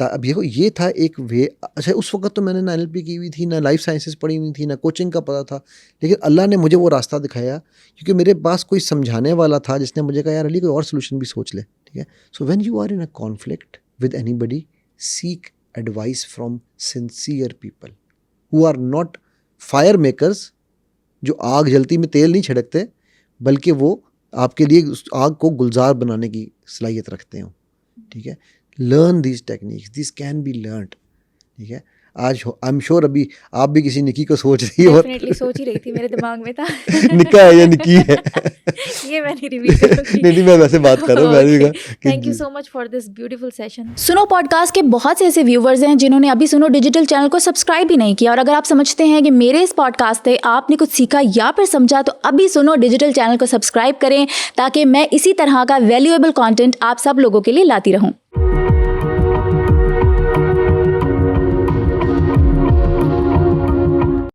अब ये था एक वे। अच्छा, उस वक्त तो मैंने ना NLP की हुई थी, ना लाइफ साइंसेस पढ़ी हुई थी, ना कोचिंग का पता था, लेकिन अल्लाह ने मुझे वो रास्ता दिखाया क्योंकि मेरे पास कोई समझाने वाला था जिसने मुझे कहा यार अली कोई और सोल्यूशन भी सोच ले, ठीक है। So when you are in a conflict with anybody, seek advice from sincere people who are not fire makers, जो आग जलती में तेल नहीं छिड़कते, बल्कि वो आपके लिए उस आग को गुलजार बनाने की सलाहियत रखते हो, ठीक है। Learn these techniques, this can be learned, ठीक है। आज आई एम श्योर अभी आप भी किसी निकी को सोच रही हो, डेफिनेटली सोच ही रही थी, मेरे दिमाग में था निका है या निकी है ये मैं नहीं रिवील करूंगी। नहीं मैं वैसे बात कर रहा हूँ, मैंने भी कहा कि thank you so much for this beautiful session. सुनो पॉडकास्ट के बहुत से ऐसे व्यूवर्स हैं जिन्होंने अभी सुनो डिजिटल चैनल को सब्सक्राइब भी नहीं किया, और अगर आप समझते हैं कि मेरे इस पॉडकास्ट से आपने कुछ सीखा या फिर समझा, तो अभी सुनो डिजिटल चैनल को सब्सक्राइब करें ताकि मैं इसी तरह का वैल्यूएबल कंटेंट आप सब लोगों के लिए लाती रहूं।